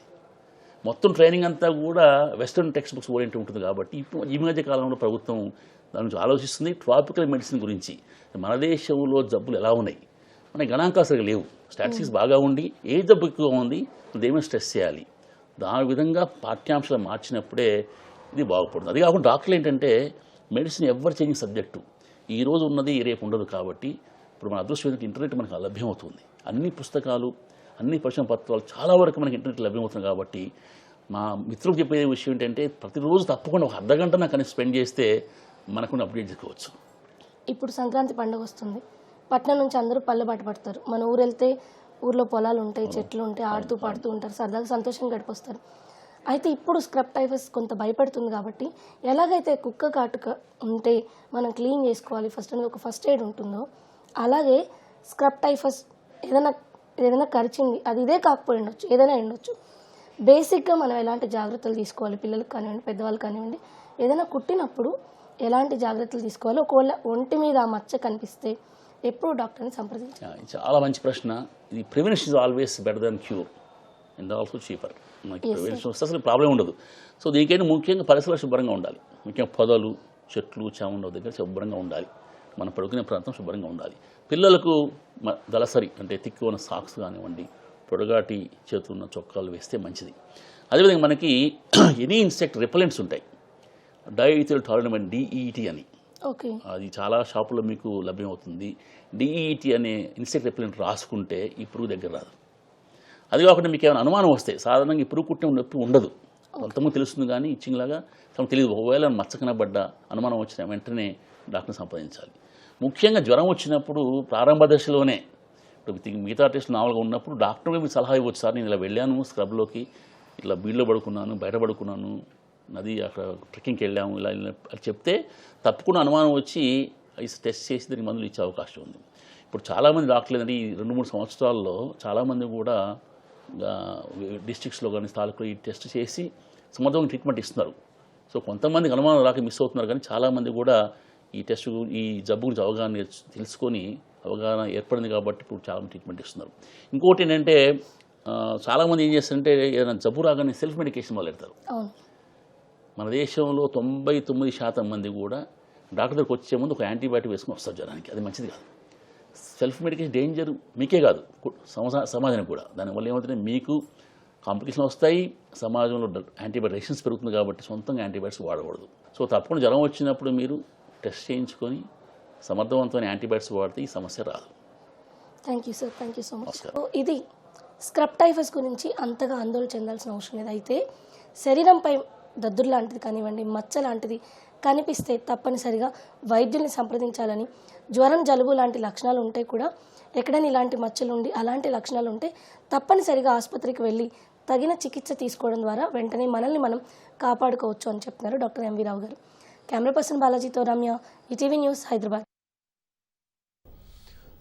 మొత్తం ట్రైనింగ్ అంతా కూడా వెస్ట్రన్ టెక్స్ట్ బుక్స్ ఓరియంట్ ఉంటుంది. కాబట్టి ఇప్పుడు ఈ మధ్య కాలంలో ప్రభుత్వం దాని గురించి ఆలోచిస్తుంది. ట్రాపికల్ మెడిసిన్ గురించి మన దేశంలో జబ్బులు ఎలా ఉన్నాయి, మన గణాంకాలు సరిగా లేవు, స్టాటిస్టిక్స్ బాగా ఉండి ఏ జబ్బు ఎక్కువ ఉంది దేని స్ట్రెస్ చేయాలి, దాని విధంగా పాఠ్యాంశాలు మార్చినప్పుడే ఇది బాగుపడుతుంది. అది కాకుండా డాక్టర్లు ఏంటంటే మెడిసిన్ ఎవరు చేంజింగ్ సబ్జెక్టు, ఈ రోజు ఉన్నది రేపు ఉండదు. కాబట్టి ఇప్పుడు మన అదృష్టం ఏంటంటే ఇంటర్నెట్ మనకు లభ్యమవుతుంది. అన్ని పుస్తకాలు, అన్ని ప్రశ్న పత్రాలు చాలా వరకు మనకి ఇంటర్నెట్ లభ్యమవుతుంది. కాబట్టి మా మిత్రులకు చెప్పే విషయం ఏంటంటే ప్రతిరోజు తప్పకుండా ఒక అర్ధగంట నాకు అని స్పెండ్ చేస్తే మనకు అప్డేట్ చేసుకోవచ్చు. ఇప్పుడు సంక్రాంతి పండుగ వస్తుంది. పట్నం నుంచి అందరూ పల్లెబాట పడతారు. మన ఊరు వెళ్తే ఊర్లో పొలాలు ఉంటాయి, చెట్లు ఉంటాయి, ఆడుతూ పాడుతూ ఉంటారు, సరదాగా సంతోషంగా గడిపొస్తారు. అయితే ఇప్పుడు స్క్రబ్ టైఫస్ కొంత భయపడుతుంది. కాబట్టి ఎలాగైతే కుక్క కాటుక ఉంటే మనం క్లీన్ చేసుకోవాలి ఫస్ట్ అనేది ఒక ఫస్ట్ ఎయిడ్ ఉంటుందో, అలాగే స్క్రబ్ టైఫస్ ఏదైనా కరిచింది, అది ఇదే కాకపోయి ఉండొచ్చు, ఏదైనా ఉండొచ్చు. బేసిక్గా మనం ఎలాంటి జాగ్రత్తలు తీసుకోవాలి, పిల్లలకు కానివ్వండి, పెద్దవాళ్ళు కానివ్వండి, ఏదైనా కుట్టినప్పుడు ఎలాంటి జాగ్రత్తలు తీసుకోవాలి, ఒకవేళ ఒంటి మీద ఆ మచ్చ కనిపిస్తే ఎప్పుడు డాక్టర్ని సంప్రదించాలి? చాలా మంచి ప్రశ్న. ఇది prevention is always better than cure and also cheaper. మనకి ప్రివెన్షన్ వస్తే అసలు ప్రాబ్లం ఉండదు. సో దీనికైనా ముఖ్యంగా పరిసరాలు శుభ్రంగా ఉండాలి. ముఖ్యంగా పొదలు, చెట్లు, చాముండవ దగ్గర శుభ్రంగా ఉండాలి. మనం పడుకునే ప్రాంతం శుభ్రంగా ఉండాలి. పిల్లలకు దళసరి అంటే తిక్కు ఉన్న సాక్స్ కానివ్వండి, పొడగాటి చేతులు ఉన్న చొక్కాలు వేస్తే మంచిది. అదేవిధంగా మనకి ఎనీ ఇన్సెక్ట్ రిపెలెంట్స్ ఉంటాయి, డైఈథిల్ టార్నమెంట్ DEET అని, అది చాలా షాపులో మీకు లభ్యమవుతుంది. DEET అనే ఇన్సెక్ట్ రిపెలెంట్ రాసుకుంటే ఈ పురుగు దగ్గర రాదు. అది కాకుండా మీకు ఏమైనా అనుమానం వస్తే, సాధారణంగా ఈ పురుగు కుట్టిన నొప్పి ఉండదు, కొంతమంది తెలుస్తుంది కానీ ఇచ్చింగ్ లాగా తమకు తెలియదు. ఒకవేళ మచ్చకనబడ్డ అనుమానం వచ్చిన వెంటనే డాక్టర్ని సంప్రదించాలి. ముఖ్యంగా జ్వరం వచ్చినప్పుడు ప్రారంభ దశలోనే, ఇప్పుడు మిగతా టెస్ట్ నార్మల్గా ఉన్నప్పుడు డాక్టర్ మీకు సలహా ఇవ్వచ్చు, సార్ నేను ఇలా వెళ్ళాను స్క్రబ్లోకి, ఇట్లా బీడ్లో పడుకున్నాను, బయట పడుకున్నాను, నది అక్కడ ట్రెక్కింగ్కి వెళ్ళాము, ఇలా అది చెప్తే తప్పకుండా అనుమానం వచ్చి టెస్ట్ చేసి దానికి మందులు ఇచ్చే అవకాశం ఉంది. ఇప్పుడు చాలామంది డాక్టర్లు ఏంటంటే ఈ 2-3 సంవత్సరాల్లో చాలామంది కూడా డిస్ట్రిక్ట్స్లో కానీ తాలూకులో ఈ టెస్ట్ చేసి సమర్థవంతంగా ట్రీట్మెంట్ ఇస్తున్నారు. సో కొంతమందికి అనుమానం రాక మిస్ అవుతున్నారు, కానీ చాలామంది కూడా ఈ టెస్ట్ ఈ జబ్బు గురించి అవగాహన తెలుసుకొని అవగాహన ఏర్పడింది కాబట్టి ఇప్పుడు చాలా ట్రీట్మెంట్ ఇస్తున్నారు. ఇంకోటి ఏంటంటే చాలామంది ఏం చేస్తారంటే ఏదైనా జబ్బు రాగానే సెల్ఫ్ మెడికేషన్ మొదలెడతారు. మన దేశంలో 99% మంది కూడా డాక్టర్ దగ్గరికి వచ్చే ముందు ఒక యాంటీబయాటిక్ వేసుకుని వస్తారు జ్వరానికి. అది మంచిది కాదు. సెల్ఫ్ మెడికేషన్ డేంజర్ మీకే కాదు, సమాజానికి కూడా. దానివల్ల ఏమవుతుందంటే మీకు కాంప్లికేషన్ వస్తాయి, సమాజంలో యాంటీబయాటిక్ రెసిస్టెన్స్ పెరుగుతుంది. కాబట్టి సొంతంగా యాంటీబయాటిక్స్ వాడకూడదు. సో తప్పకుండా జ్వరం వచ్చినప్పుడు మీరు టెస్ట్ చేయించుకొని సమర్థవంతమైన యాంటీబయాటిక్స్ వాడితే ఈ సమస్య రాదు. Thank you sir, thank you so much. ఇది స్క్రబ్ టైఫస్ గురించి అంతగా ఆందోళన చెందాల్సిన అవసరం లేదు. అయితే శరీరంపై దద్దురు లాంటిది కానివ్వండి, మచ్చ లాంటిది కనిపిస్తే తప్పనిసరిగా వైద్యుల్ని సంప్రదించాలని, జ్వరం, జలుబు లాంటి లక్షణాలు ఉంటే కూడా ఎక్కడైనా ఇలాంటి మచ్చలు ఉండి అలాంటి లక్షణాలు ఉంటే తప్పనిసరిగా ఆసుపత్రికి వెళ్ళి తగిన చికిత్స తీసుకోవడం ద్వారా వెంటనే మనల్ని మనం కాపాడుకోవచ్చు అని చెప్తున్నారు డాక్టర్ ఎంవి రావు గారు. కెమెరా పర్సన్ బాలాజీతో రమ్య, ఈటీవీ న్యూస్, హైదరాబాద్.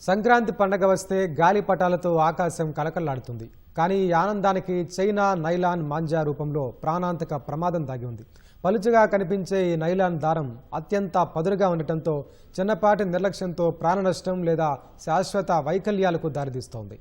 సంక్రాంతి పండగ వస్తే గాలిపటాలతో ఆకాశం కలకల్లాడుతుంది. కానీ ఈ ఆనందానికి చైనా నైలాన్ మాంజా రూపంలో ప్రాణాంతక ప్రమాదం దాగి ఉంది. పలుచగా కనిపించే ఈ నైలాన్ దారం అత్యంత పదునుగా ఉండటంతో చిన్నపాటి నిర్లక్ష్యంతో ప్రాణ నష్టం లేదా శాశ్వత వైకల్యాలకు దారితీస్తోంది.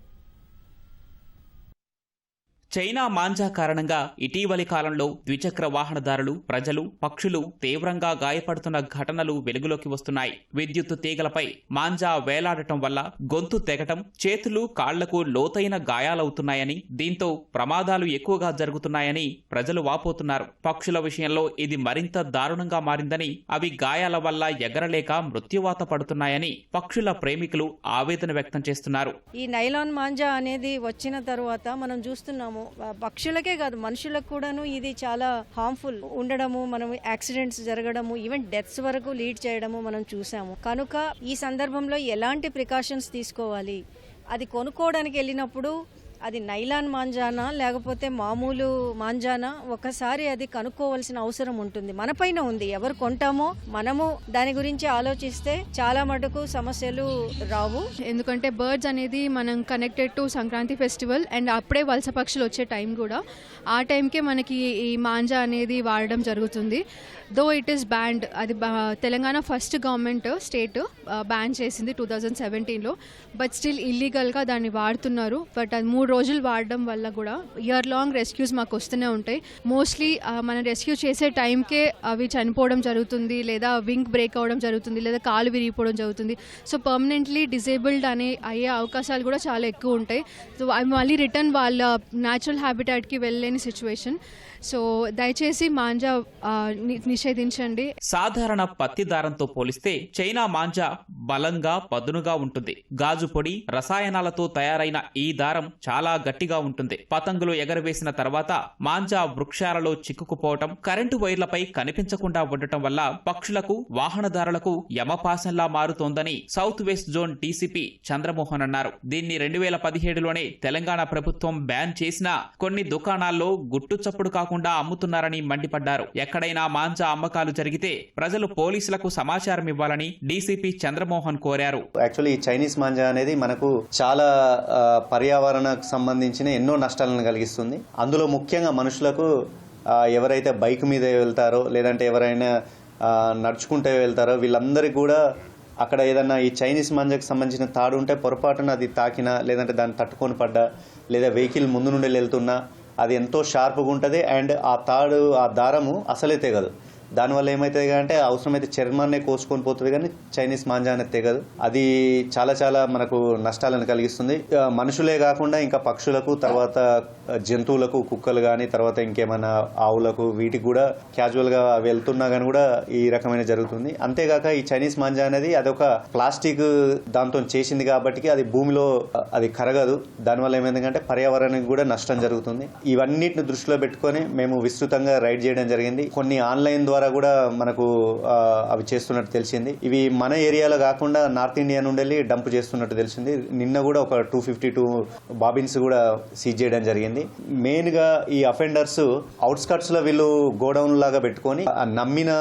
చైనా మాంజా కారణంగా ఇటీవలి కాలంలో ద్విచక్ర వాహనదారులు, ప్రజలు, పక్షులు తీవ్రంగా గాయపడుతున్న ఘటనలు వెలుగులోకి వస్తున్నాయి. విద్యుత్ తీగలపై మాంజా వేలాడటం వల్ల గొంతు తెగటం, చేతులు, కాళ్లకు లోతైన గాయాలవుతున్నాయని, దీంతో ప్రమాదాలు ఎక్కువగా జరుగుతున్నాయని ప్రజలు వాపోతున్నారు. పక్షుల విషయంలో ఇది మరింత దారుణంగా మారిందని, అవి గాయాల వల్ల ఎగరలేక మృత్యువాత పడుతున్నాయని పక్షుల ప్రేమికులు ఆవేదన వ్యక్తం చేస్తున్నారు. ఈ నైలాన్ మాంజా అనేది వచ్చిన తర్వాత మనం చూస్తున్నాము, పక్షులకే కాదు మనుషులకు కూడాను ఇది చాలా హార్మ్ఫుల్ ఉండడము, మనం యాక్సిడెంట్స్ జరగడము, ఈవెన్ డెత్స్ వరకు లీడ్ చేయడము మనం చూసాము. కనుక ఈ సందర్భంలో ఎలాంటి ప్రికాషన్స్ తీసుకోవాలి, అది కొనుక్కోవడానికి వెళ్ళినప్పుడు అది నైలాన్ మాంజానా లేకపోతే మామూలు మాంజానా ఒకసారి అది కనుక్కోవాల్సిన అవసరం ఉంటుంది. మన పైన ఉంది, ఎవరు కొంటామో మనము దాని గురించి ఆలోచిస్తే చాలా మటుకు సమస్యలు రావు. ఎందుకంటే బర్డ్స్ అనేది మనం connected to Sankranti festival and అప్పుడే వలస పక్షులు వచ్చే టైం కూడా, ఆ టైంకే మనకి ఈ మాంజా అనేది వాడడం జరుగుతుంది. దో ఇట్ ఈస్ బ్యాండ్, అది Telangana first government state ban చేసింది 2017లో. బట్ స్టిల్ ఇల్లీగల్గా దాన్ని వాడుతున్నారు. బట్ అది 3 రోజులు వాడడం వల్ల కూడా ఇయర్ లాంగ్ రెస్క్యూస్ మాకు వస్తూనే ఉంటాయి. మోస్ట్లీ మనం రెస్క్యూ చేసే టైంకే అవి చనిపోవడం జరుగుతుంది, లేదా వింగ్ బ్రేక్ అవ్వడం జరుగుతుంది, లేదా కాలు విరిగిపోవడం జరుగుతుంది. సో పర్మనెంట్లీ డిజేబుల్డ్ అయ్యే అవకాశాలు కూడా చాలా ఎక్కువ ఉంటాయి. సో అవి మళ్ళీ రిటర్న్ వాళ్ళ న్యాచురల్ హ్యాబిటాట్కి వెళ్ళలేని సిచ్యువేషన్. సో దయచేసి మాంజా నిషేధించండి. సాధారణ పత్తి దారంతో పోలిస్తే చైనా మాంజా బలంగా పదునుగా ఉంటుంది. గాజు పొడి, రసాయనాలతో తయారైన ఈ దారం చాలా గట్టిగా ఉంటుంది. పతంగులు ఎగరవేసిన తర్వాత మాంజా వృక్షాలలో చిక్కుకుపోవటం, కరెంటు వైర్లపై కనిపించకుండా ఉండటం వల్ల పక్షులకు, వాహనదారులకు యమపాశంలా మారుతోందని south west zone DCP Chandramohan అన్నారు. దీన్ని 2017లోనే తెలంగాణ ప్రభుత్వం బ్యాన్ చేసినా కొన్ని దుకాణాల్లో గుట్టు చప్పుడు కాకుండా అమ్ముతున్నారని మండిపడ్డారు. ఎక్కడైనా మాంజా అమ్మకాలు జరిగితే ప్రజలు పోలీసులకు సమాచారం ఇవ్వాలని డీసీపీ చంద్రమోహన్ కోరారు. యాక్చువల్లీ ఈ చైనీస్ మాంజా అనేది మనకు చాలా పర్యావరణకు సంబంధించిన ఎన్నో నష్టాలను కలిగిస్తుంది. అందులో ముఖ్యంగా మనుషులకు, ఎవరైతే బైక్ మీద వెళ్తారో లేదంటే ఎవరైనా నడుచుకుంటే వెళ్తారో వీళ్ళందరికీ కూడా అక్కడ ఏదన్నా ఈ చైనీస్ మాంజాకి సంబంధించిన తాడు ఉంటే పొరపాటున అది తాకినా, లేదంటే దాన్ని తట్టుకొని పడ్డా, లేదా వెహికల్ ముందు నుండి వెళ్తున్నా అది ఎంతో షార్ప్గా ఉంటుంది. అండ్ ఆ తాడు, ఆ దారము అసలే తెగదు. దానివల్ల ఏమవుతుంది అంటే అవసరమైతే చర్మాన్నే కోసుకొని పోతుంది, కానీ చైనీస్ మాంజా అనేది తెగదు. అది చాలా చాలా మనకు నష్టాలను కలిగిస్తుంది. మనుషులే కాకుండా ఇంకా పక్షులకు, తర్వాత జంతువులకు, కుక్కలు కానీ, తర్వాత ఇంకేమైనా ఆవులకు, వీటికి కూడా క్యాజువల్గా వెళ్తున్నా కానీ కూడా ఈ రకమైన జరుగుతుంది. అంతేగాక ఈ చైనీస్ మాంజా అనేది అదొక ప్లాస్టిక్ దాంతో చేసింది కాబట్టి అది భూమిలో అది కరగదు. దానివల్ల ఏమైందంటే పర్యావరణానికి కూడా నష్టం జరుగుతుంది. ఇవన్నిటిని దృష్టిలో పెట్టుకొని మేము విస్తృతంగా రైడ్ చేయడం జరిగింది. కొన్ని ఆన్లైన్ ద్వారా కూడా మనకు అవి చేస్తున్నట్టు తెలిసింది. ఇవి మన ఏరియాలో కాకుండా నార్త్ ఇండియా నుండి డంప్ చేస్తున్నట్టు తెలిసింది. నిన్న కూడా ఒక 252 బాబిన్స్ కూడా సీజ్ చేయడం జరిగింది. మెయిన్ గా ఈ అఫెండర్స్ అవుట్స్కట్స్ లో వీళ్ళు గోడౌన్ లాగా పెట్టుకొని నమ్మిన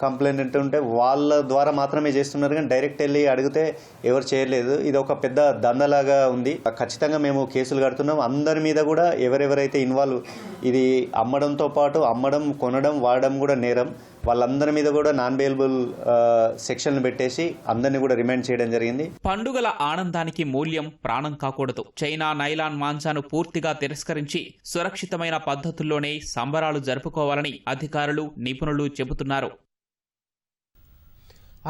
కంప్లైంట్ ఉంటే వాళ్ళ ద్వారా మాత్రమే చేస్తున్నారు, కానీ డైరెక్ట్ వెళ్ళి అడిగితే ఎవరు చేయలేదు. ఇది ఒక పెద్ద దందలాగా ఉంది. ఖచ్చితంగా మేము కేసులు కడుతున్నాం. అందరి మీద కూడా ఎవరెవరైతే ఇన్వాల్వ్, ఇది అమ్మడంతో పాటు అమ్మడం, కొనడం, వాడడం కూడా నేరం. వాళ్ళందరి మీద కూడా నాన్ బెయిలబుల్ సెక్షన్లు పెట్టేసి అందరినీ కూడా రిమాండ్ చేయడం జరిగింది. పండుగల ఆనందానికి మూల్యం ప్రాణం కాకూడదు. చైనా నైలాన్ మాంజాను పూర్తిగా తిరస్కరించి సురక్షితమైన పద్ధతుల్లోనే సంబరాలు జరుపుకోవాలని అధికారులు, నిపుణులు చెబుతున్నారు.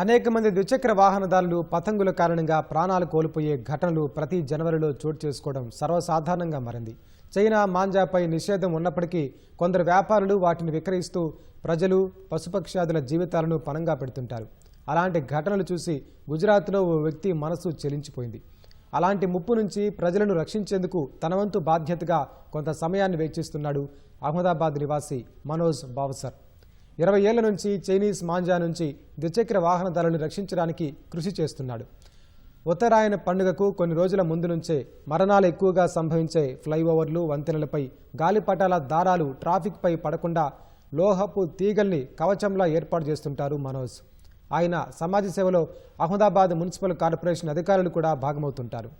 అనేక మంది ద్విచక్ర వాహనదారులు పతంగుల కారణంగా ప్రాణాలు కోల్పోయే ఘటనలు ప్రతి జనవరిలో చోటు చేసుకోవడం సర్వసాధారణంగా మారింది. చైనా మాంజాపై నిషేధం ఉన్నప్పటికీ కొందరు వ్యాపారులు వాటిని విక్రయిస్తూ ప్రజలు, పశుపక్షాదుల జీవితాలను పణంగా పెడుతుంటారు. అలాంటి ఘటనలు చూసి గుజరాత్లో ఓ వ్యక్తి మనసు చెలించిపోయింది. అలాంటి ముప్పు నుంచి ప్రజలను రక్షించేందుకు తన వంతు బాధ్యతగా కొంత సమయాన్ని వెచ్చిస్తున్నాడు అహ్మదాబాద్ నివాసి మనోజ్ బావసర్. 20 ఏళ్ల నుంచి చైనీస్ మాంజా నుంచి ద్విచక్ర వాహనదారులను రక్షించడానికి కృషి చేస్తున్నాడు. ఉత్తరాయణ పండుగకు కొన్ని రోజుల ముందు నుంచే మరణాలు ఎక్కువగా సంభవించే ఫ్లైఓవర్లు, వంతెనలపై గాలిపటాల దారాలు ట్రాఫిక్పై పడకుండా లోహపు తీగల్ని కవచంలా ఏర్పాటు చేస్తుంటారు మనోజ్. ఆయన సమాజ సేవలో అహ్మదాబాద్ మున్సిపల్ కార్పొరేషన్ అధికారులు కూడా భాగమవుతుంటారు.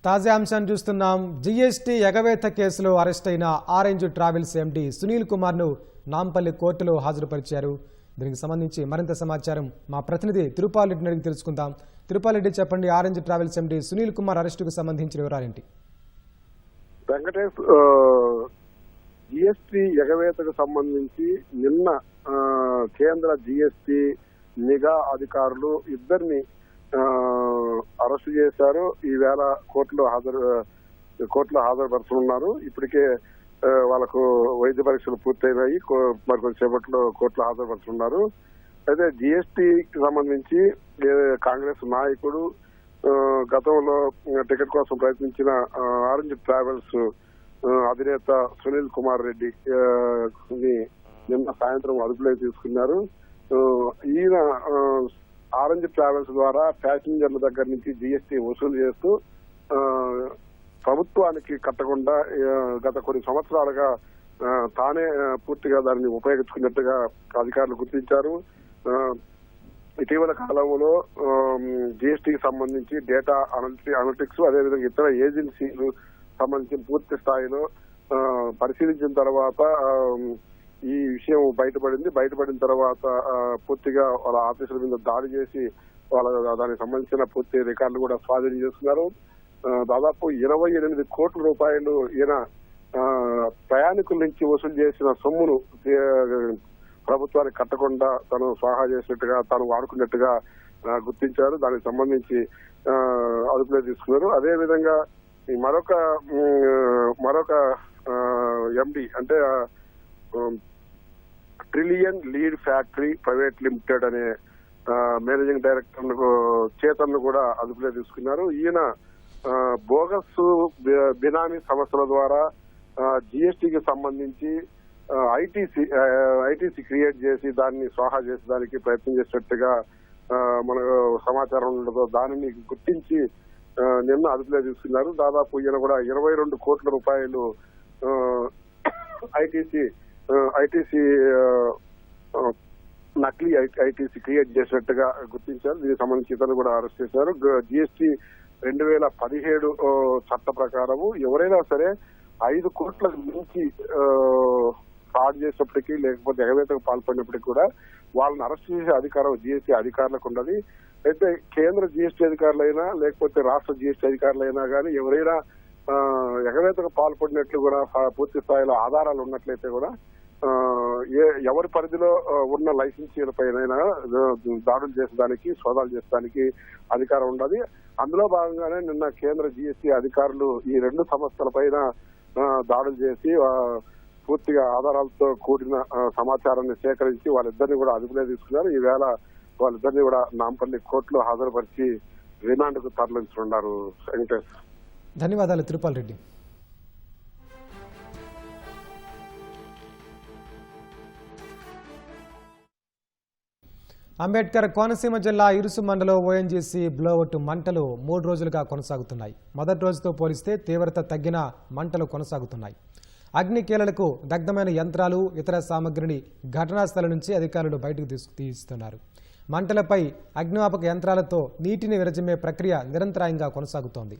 తాజా అంశాన్ని చూస్తున్నాం. జీఎస్టీ ఎగవేత కేసులో అరెస్ట్ అయిన ఆరెంజ్ ట్రావెల్స్ ఎండీ సునీల్ కుమార్ను నాంపల్లి కోర్టులో హాజరుపరిచారు. దీనికి సంబంధించి మరింత సమాచారం మా ప్రతినిధి తిరుపాలరెడ్డిని అడిగి తెలుసుకుందాం. తిరుపాలరెడ్డి, చెప్పండి, orange travels MD Sunil Kumar అరెస్టుకు సంబంధించిన వివరాలేంటి? వెంకటేష్, జిఎస్టీ ఎగవేతకు సంబంధించి నిన్న కేంద్ర జిఎస్టీ నిఘా అధికారులు ఇద్దరిని అరెస్టు చేశారు. ఈవేళ కోర్టులో హాజరుపరుస్తున్నారు. ఇప్పటికే వాళ్ళకు వైద్య పరీక్షలు పూర్తయినాయి. మరికొంచెం సేపట్లో కోర్టులో హాజరుపరుస్తున్నారు. అయితే జిఎస్టీకి సంబంధించి కాంగ్రెస్ నాయకుడు గతంలో టికెట్ కోసం ప్రయత్నించిన ఆరెంజ్ ట్రావెల్స్ అధినేత సునీల్ కుమార్ రెడ్డి నిన్న సాయంత్రం అదుపులోకి తీసుకున్నారు. ఈయన ఆరెంజ్ ట్రావెల్స్ ద్వారా ప్యాసింజర్ల దగ్గర నుంచి జిఎస్టీ వసూలు చేస్తూ ప్రభుత్వానికి కట్టకుండా గత కొన్ని సంవత్సరాలుగా తానే పూర్తిగా దాన్ని ఉపయోగించుకున్నట్టుగా అధికారులు గుర్తించారు. ఇటీవల కాలంలో జిఎస్టీకి సంబంధించి డేటా అనలిటిక్స్ అదేవిధంగా ఇతర ఏజెన్సీలు సంబంధించిన పూర్తి స్థాయిలో పరిశీలించిన తర్వాత ఈ విషయం బయటపడిన తర్వాత పూర్తిగా వాళ్ళ ఆఫీసుల మీద దాడి చేసి దానికి సంబంధించిన పూర్తి రికార్డులు కూడా స్వాధీనం చేసుకున్నారు. దాదాపు 28 కోట్ల రూపాయలు ఈయన ప్రయాణికుల నుంచి వసూలు చేసిన సొమ్మును ప్రభుత్వానికి కట్టకుండా తను స్వాహా చేసినట్టుగా తాను వాడుకున్నట్టుగా గుర్తించారు. దానికి సంబంధించి అదుపులో తీసుకున్నారు. అదే విధంగా మరొక ఎండి అంటే trillion lead factory private limited అనే మేనేజింగ్ డైరెక్టర్ చేతన్ కూడా అదుపులో తీసుకున్నారు. ఈయన బోగస్ బినామీ సంస్థల ద్వారా జిఎస్టీకి సంబంధించి ఐటీసీ క్రియేట్ చేసి దాన్ని స్వాహా చేసి దానికి ప్రయత్నం చేసినట్టుగా మనకు సమాచారం ఉండదు. దానిని గుర్తించి నిన్న అదుపులో తీసుకున్నారు. దాదాపు ఈయన కూడా 22 కోట్ల రూపాయలు ఐటీసీ నకిలీ ఐటీసీ క్రియేట్ చేసినట్టుగా గుర్తించారు. దీనికి సంబంధించి ఇతను కూడా అరెస్ట్ చేశారు. జిఎస్టీ 2017 చట్ట ప్రకారము ఎవరైనా సరే 5 కోట్ల నుంచి ఫ్రాడ్ చేసినప్పటికీ లేకపోతే ఎగవేతకు పాల్పడినప్పటికీ కూడా వాళ్ళని అరెస్ట్ చేసే అధికారం జిఎస్టీ అధికారులకు ఉన్నది. అయితే కేంద్ర జిఎస్టీ అధికారులైనా లేకపోతే రాష్ట్ర జిఎస్టీ అధికారులైనా కానీ ఎవరైనా ఎగవేతకు పాల్పడినట్లు కూడా పూర్తి స్థాయిలో ఆధారాలు ఉన్నట్లయితే కూడా ఎవరి పరిధిలో ఉన్న లైసెన్సీలపైన దాడులు చేసేదానికి సోదాలు చేసేదానికి అధికారం ఉండదు. అందులో భాగంగానే నిన్న కేంద్ర జిఎస్టీ అధికారులు ఈ 2 సంస్థలపైన దాడులు చేసి పూర్తిగా ఆధారాలతో కూడిన సమాచారాన్ని సేకరించి వాళ్ళిద్దరిని కూడా అదుపులో తీసుకున్నారు. ఈవేళ వాళ్ళిద్దరిని కూడా నాంపల్లి కోర్టులో హాజరుపరిచి రిమాండ్కు తరలించనున్నారు. వెంకటేష్, ధన్యవాదాలు తిరుపాల్ రెడ్డి. అంబేద్కర్ కోనసీమ జిల్లా ఇరుసు మండలం ఓఎన్జీసీ బ్లోఅవుట్ మంటలు 3 రోజులుగా కొనసాగుతున్నాయి. మొదటి రోజుతో పోలిస్తే తీవ్రత తగ్గిన మంటలు కొనసాగుతున్నాయి. అగ్ని కీలలకు దగ్ధమైన యంత్రాలు ఇతర సామగ్రిని ఘటనా స్థలం నుంచి అధికారులు బయటకు తీస్తున్నారు. మంటలపై అగ్నిమాపక యంత్రాలతో నీటిని విరజిమ్మే ప్రక్రియ నిరంతరాయంగా కొనసాగుతోంది.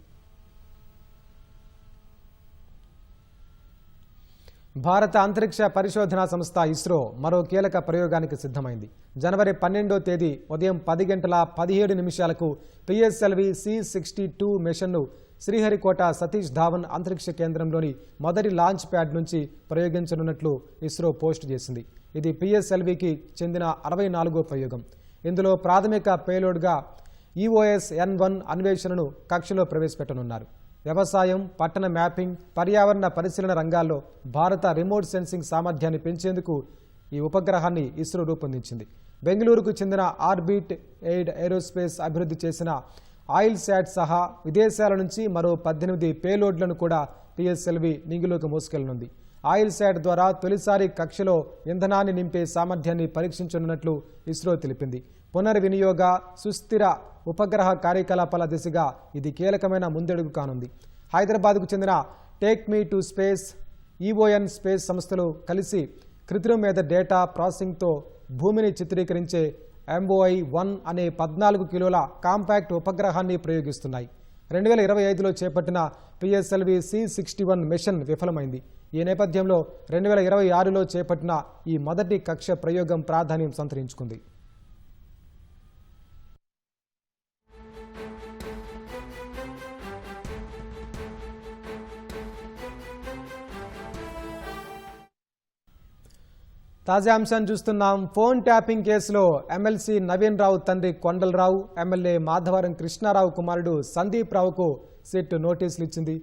భారత అంతరిక్ష పరిశోధనా సంస్థ ఇస్రో మరో కీలక ప్రయోగానికి సిద్ధమైంది. జనవరి 12వ తేదీ ఉదయం 10:17 పిఎస్ఎల్వి C-62 మిషన్ను శ్రీహరికోట సతీష్ ధావన్ అంతరిక్ష కేంద్రంలోని మొదటి లాంచ్ ప్యాడ్ నుంచి ప్రయోగించనున్నట్లు ఇస్రో పోస్టు చేసింది. ఇది పిఎస్ఎల్వికి చెందిన 64వ ప్రయోగం. ఇందులో ప్రాథమిక పేలోడ్గా EOS-N1 అన్వేషణను కక్షలో ప్రవేశపెట్టనున్నారు. వ్యవసాయం, పట్టణ మ్యాపింగ్, పర్యావరణ పరిశీలన రంగాల్లో భారత రిమోట్ సెన్సింగ్ సామర్థ్యాన్ని పెంచేందుకు ఈ ఉపగ్రహాన్ని ఇస్రో రూపొందించింది. బెంగళూరుకు చెందిన ఆర్బిట్ ఎయిడ్ ఏరోస్పేస్ అభివృద్ధి చేసిన ఆయిల్ శాట్ సహా విదేశాల నుంచి మరో 18 పేలోడ్లను కూడా పిఎస్ఎల్వి నింగిలోకి మోసుకెళ్లనుంది. ఆయిల్ శాట్ ద్వారా తొలిసారి కక్షలో ఇంధనాన్ని నింపే సామర్థ్యాన్ని పరీక్షించనున్నట్లు ఇస్రో తెలిపింది. పునర్వినియోగ, సుస్థిర ఉపగ్రహ కార్యకలాపాల దిశగా ఇది కీలకమైన ముందడుగు కానుంది. హైదరాబాద్కు చెందిన take me to space, EON space సంస్థలు కలిసి కృత్రిమ మీద డేటా ప్రాసెసింగ్తో భూమిని చిత్రీకరించే MOI-1 అనే 14 కిలోల కాంపాక్ట్ ఉపగ్రహాన్ని ప్రయోగిస్తున్నాయి. 2025లో చేపట్టిన పిఎస్ఎల్వి C-61 మిషన్ విఫలమైంది. ఈ నేపథ్యంలో 2026లో చేపట్టిన ఈ మొదటి కక్ష ప్రయోగం ప్రాధాన్యం సంతరించుకుంది. తాజా అంశాన్ని చూస్తున్నాం. ఫోన్ ట్యాపింగ్ కేసులో ఎమ్మెల్సీ నవీన్ రావు తండ్రి కొండలరావు, ఎమ్మెల్యే మాధవరం కృష్ణారావు కుమారుడు సందీప్ రావుకు సిట్ నోటీసులు ఇచ్చింది.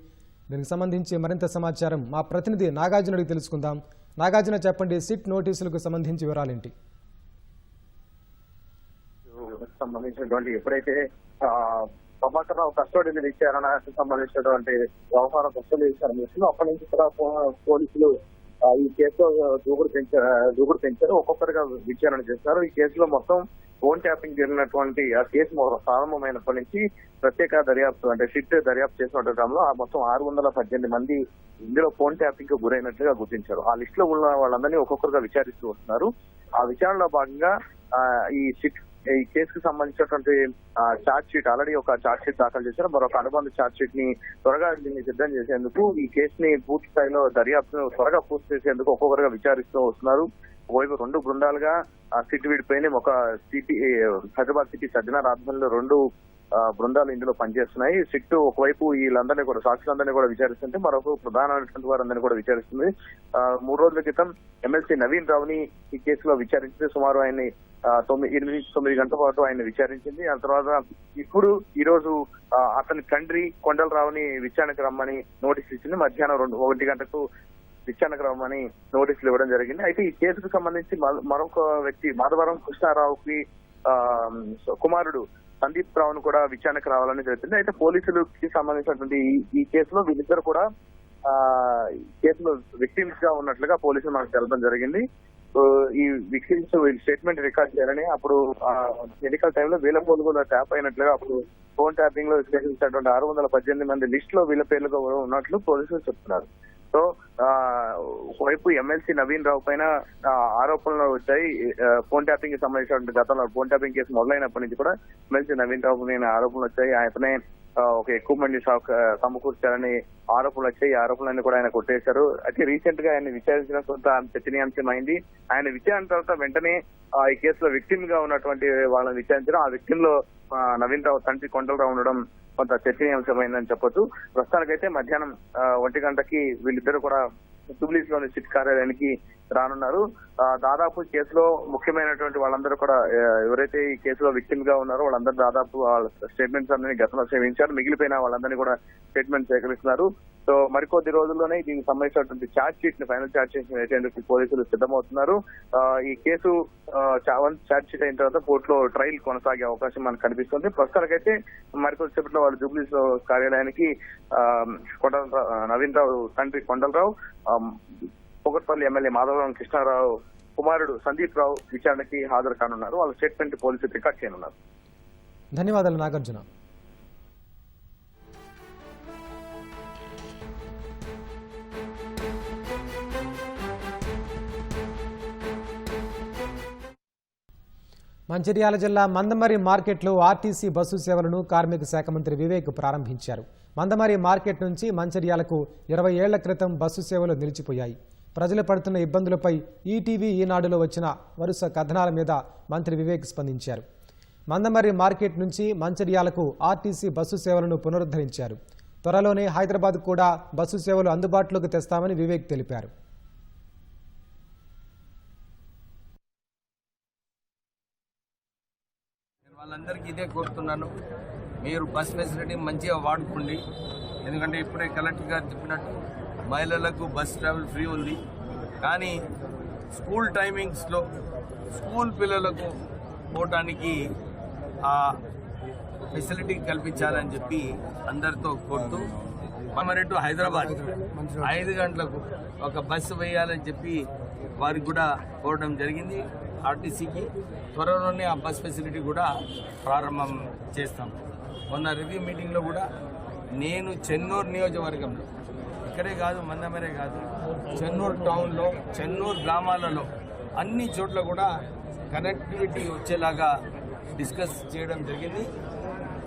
దీనికి సంబంధించి మరింత సమాచారం మా ప్రతినిధి నాగార్జున అడిగి తెలుసుకుందాం. నాగార్జున, చెప్పండి, సిట్ నోటీసులకు సంబంధించి వివరాలేంటి? సంబంధించినటువంటి ఎప్పుడైతే ప్రభాకర్ రావు కస్టడీ ఇచ్చారనడానికి సంబంధించినటువంటి వ్యవహారం కస్టడీ ఇచ్చారని అప్పటి నుంచి కూడా పోలీసులు ఈ కేసులో దూకుడు పెంచారు. ఒక్కొక్కరిగా విచారణ చేస్తున్నారు. ఈ కేసులో మొత్తం ఫోన్ ట్యాపింగ్ జరిగినటువంటి ఆ కేసు ప్రారంభమైనప్పటి నుంచి ప్రత్యేక దర్యాప్తు అంటే సిట్ దర్యాప్తు చేసినటువంటి క్రమంలో మొత్తం 618 మంది ఇందులో ఫోన్ ట్యాపింగ్ కు గురైనట్లుగా గుర్తించారు. ఆ లిస్ట్ లో ఉన్న వాళ్ళందరినీ ఒక్కొక్కరుగా విచారిస్తూ వస్తున్నారు. ఆ విచారణలో భాగంగా ఈ కేసుకు సంబంధించినటువంటి ఛార్జ్ షీట్ ఆల్రెడీ ఒక ఛార్జ్ షీట్ దాఖలు చేశారు. మరొక అనుబంధ ఛార్జ్ షీట్ ని త్వరగా దీన్ని సిద్ధం చేసేందుకు ఈ కేసుని పూర్తి స్థాయిలో దర్యాప్తును త్వరగా పూర్తి చేసేందుకు ఒక్కొక్కరుగా విచారిస్తూ వస్తున్నారు. ఒకవైపు 2 బృందాలుగా సిట్ విడిపోయిన ఒక సిటీ హైదరాబాద్ సిటీ సజ్జనార్ ఆధ్వర్యంలో 2 బృందాలు ఇందులో పనిచేస్తున్నాయి. సిట్ ఒకవైపు వీళ్ళందరినీ కూడా సాక్షులందరినీ కూడా విచారిస్తుంటే మరొక ప్రధానమైనటువంటి వారందరినీ కూడా విచారిస్తుంది. 3 రోజుల క్రితం ఎమ్మెల్సీ నవీన్ రావుని ఈ కేసులో విచారించింది. సుమారు ఆయన్ని 8-9 గంటల పాటు ఆయన విచారించింది. ఆ తర్వాత ఇప్పుడు ఈ రోజు అతని తండ్రి కొండలరావుని విచారణకు రమ్మని నోటీసులు ఇచ్చింది. మధ్యాహ్నం 1 గంటకు విచారణకు రమ్మని నోటీసులు ఇవ్వడం జరిగింది. అయితే ఈ కేసుకు సంబంధించి మరొక వ్యక్తి మాధవరం కృష్ణారావుకి కుమారుడు సందీప్ రావును కూడా విచారణకు రావాలని చెప్పింది. అయితే పోలీసులకి సంబంధించినటువంటి ఈ కేసులో వీళ్ళిద్దరు కూడా కేసులో విక్టిమ్స్ గా ఉన్నట్లుగా పోలీసులు మనకు తెలపడం జరిగింది. ఈ విక్టిమ్స్ స్టేట్మెంట్ రికార్డ్ చేయాలని అప్పుడు ఎన్నికల టైంలో వీళ్ళ పోలుగా ట్యాప్ అయినట్లుగా అప్పుడు ఫోన్ ట్యాపింగ్ లో విశ్లేషించినటువంటి 618 మంది లిస్ట్ లో వీళ్ళ పేర్లుగా ఉన్నట్లు పోలీసులు చెప్తున్నారు. సో ఒకవైపు ఎమ్మెల్సీ నవీన్ రావు పైన ఆరోపణలు వచ్చాయి. ఫోన్ ట్యాపింగ్ కి సంబంధించినటువంటి గతంలో ఫోన్ ట్యాపింగ్ కేసు మొదలైనప్పటి నుంచి కూడా ఎమ్మెల్సీ నవీన్ రావు పైన ఆరోపణలు వచ్చాయి. ఆయననే ఒక ఎక్కువ మంది సమకూర్చారని ఆరోపణలు వచ్చాయి. ఈ ఆరోపణలన్నీ కూడా ఆయన కొట్టేశారు. అయితే రీసెంట్ గా ఆయన విచారించిన కొంత చర్చనీయాంశమైంది. ఆయన విచారణ తర్వాత వెంటనే ఈ కేసులో విక్టిమ్ గా ఉన్నటువంటి వాళ్ళని విచారించడం, ఆ విక్టిమ్ లో నవీన్ రావు తండ్రి కొండలరావు ఉండడం కొంత చర్చనీయాంశమైందని చెప్పొచ్చు. ప్రస్తుతానికైతే మధ్యాహ్నం 1 గంటకి వీళ్ళిద్దరు కూడా జూబ్లీస్ లోని సిట్ కార్యాలయానికి రానున్నారు. దాదాపు కేసులో ముఖ్యమైనటువంటి వాళ్ళందరూ కూడా ఎవరైతే ఈ కేసులో విక్టిమ్ గా ఉన్నారో వాళ్ళందరూ దాదాపు వాళ్ళ స్టేట్మెంట్స్ అందరినీ గతంలో సేవించారు. మిగిలిపోయిన వాళ్ళందరినీ కూడా స్టేట్మెంట్ సేకరిస్తున్నారు. సో మరికొద్ది రోజుల్లోనే దీనికి సంబంధించినటువంటి ఛార్జ్ షీట్ ని ఫైనల్ ఛార్జ్ షీట్ ని వేసేందుకు పోలీసులు సిద్ధమవుతున్నారు. ఈ కేసు ఛార్జ్ షీట్ అయిన తర్వాత కోర్టులో ట్రయల్ కొనసాగే అవకాశం మనకు కనిపిస్తుంది. ప్రస్తుతానికైతే మరికొద్దిసేపట్లో వాళ్ళు జూబ్లీస్ కార్యాలయానికి నవీన్ రావు తండ్రి కొండలరావు, పొగట్పల్లి ఎమ్మెల్యే మాధవరం కృష్ణారావు కుమారుడు సందీప్ రావు విచారణకి హాజరు కానున్నారు. వాళ్ళ స్టేట్మెంట్ పోలీసులు రికార్డ్ చేయనున్నారు. ధన్యవాదాలు నాగార్జున. మంచిర్యాల జిల్లా మందమరి మార్కెట్లో ఆర్టీసీ బస్సు సేవలను కార్మిక శాఖ మంత్రి వివేక్ ప్రారంభించారు. మందమరి మార్కెట్ నుంచి మంచిర్యాలకు 20 ఏళ్ల క్రితం బస్సు సేవలు నిలిచిపోయాయి. ప్రజలు పడుతున్న ఇబ్బందులపై ఈటీవీ ఈనాడులో వచ్చిన వరుస కథనాల మీద మంత్రి వివేక్ స్పందించారు. మందమరి మార్కెట్ నుంచి మంచిర్యాలకు ఆర్టీసీ బస్సు సేవలను పునరుద్ధరించారు. త్వరలోనే హైదరాబాద్ కూడా బస్సు సేవలు అందుబాటులోకి తెస్తామని వివేక్ తెలిపారు. వాళ్ళందరికీ ఇదే కోరుతున్నాను, మీరు బస్ ఫెసిలిటీ మంచిగా వాడుకోండి. ఎందుకంటే ఇప్పుడే కలెక్టర్ గారు చెప్పినట్టు మహిళలకు బస్ ట్రావెల్ ఫ్రీ ఉంది. కానీ స్కూల్ టైమింగ్స్లో స్కూల్ పిల్లలకు పోవటానికి ఆ ఫెసిలిటీ కల్పించాలని చెప్పి అందరితో కోరుతూ మరి టు హైదరాబాద్ 5 గంటలకు ఒక బస్సు వేయాలని చెప్పి వారికి కూడా కోరడం జరిగింది. ఆర్టీసీకి త్వరలోనే ఆ బస్ ఫెసిలిటీ కూడా ప్రారంభం చేస్తాం. మొన్న రివ్యూ మీటింగ్లో కూడా నేను చెన్నూరు నియోజకవర్గంలో, ఇక్కడే కాదు మందమరే కాదు, చెన్నూరు టౌన్లో చెన్నూరు గ్రామాలలో అన్ని చోట్ల కూడా కనెక్టివిటీ వచ్చేలాగా డిస్కస్ చేయడం జరిగింది.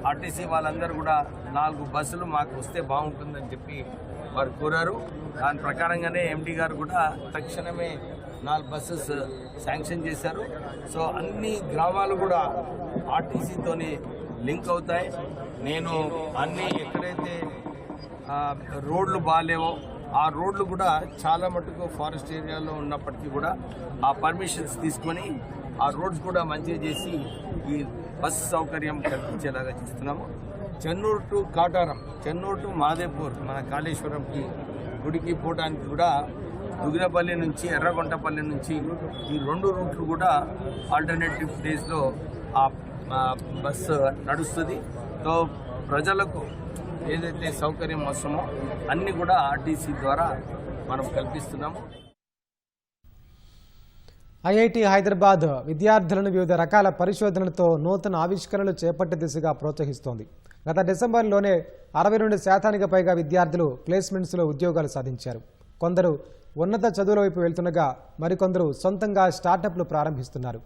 ఆర్టీసీ వాళ్ళందరూ కూడా 4 బస్సులు మాకు వస్తే బాగుంటుందని చెప్పి వారు కోరారు. దాని ప్రకారంగానే ఎండీ గారు కూడా తక్షణమే 4 బస్సెస్ శాంక్షన్ చేశారు. సో అన్ని గ్రామాలు కూడా ఆర్టీసీతోని లింక్ అవుతాయి. నేను అన్ని ఎక్కడైతే రోడ్లు బాగాలేవో ఆ రోడ్లు కూడా చాలా మటుకు ఫారెస్ట్ ఏరియాలో ఉన్నప్పటికీ కూడా ఆ పర్మిషన్స్ తీసుకొని ఆ రోడ్స్ కూడా మంచిగా చేసి ఈ బస్సు సౌకర్యం కల్పించేలాగా చేస్తున్నాము. చెన్నూరు టు కాటారం, చెన్నూరు టు మాదేపూర్, మన కాళేశ్వరంకి గుడికి పోవడానికి కూడా దుగినపల్లి నుంచి ఎర్రగొంటపల్లి నుంచి ఈ 2 రూట్లు కూడా ఆల్టర్నేటివ్ డేస్లో ఆ బస్సు నడుస్తుంది. సో ప్రజలకు ఏదైతే సౌకర్యం అవసరమో అన్నీ కూడా ఆర్టీసీ ద్వారా మనం కల్పిస్తున్నాము. ఐఐటి హైదరాబాద్ విద్యార్థులను వివిధ రకాల పరిశోధనలతో నూతన ఆవిష్కరణలు చేపట్టే దిశగా ప్రోత్సహిస్తోంది. గత డిసెంబర్లోనే 62% పైగా విద్యార్థులు ప్లేస్మెంట్స్లో ఉద్యోగాలు సాధించారు. కొందరు ఉన్నత చదువుల వైపు వెళ్తుండగా మరికొందరు సొంతంగా స్టార్టప్లు ప్రారంభిస్తున్నారు.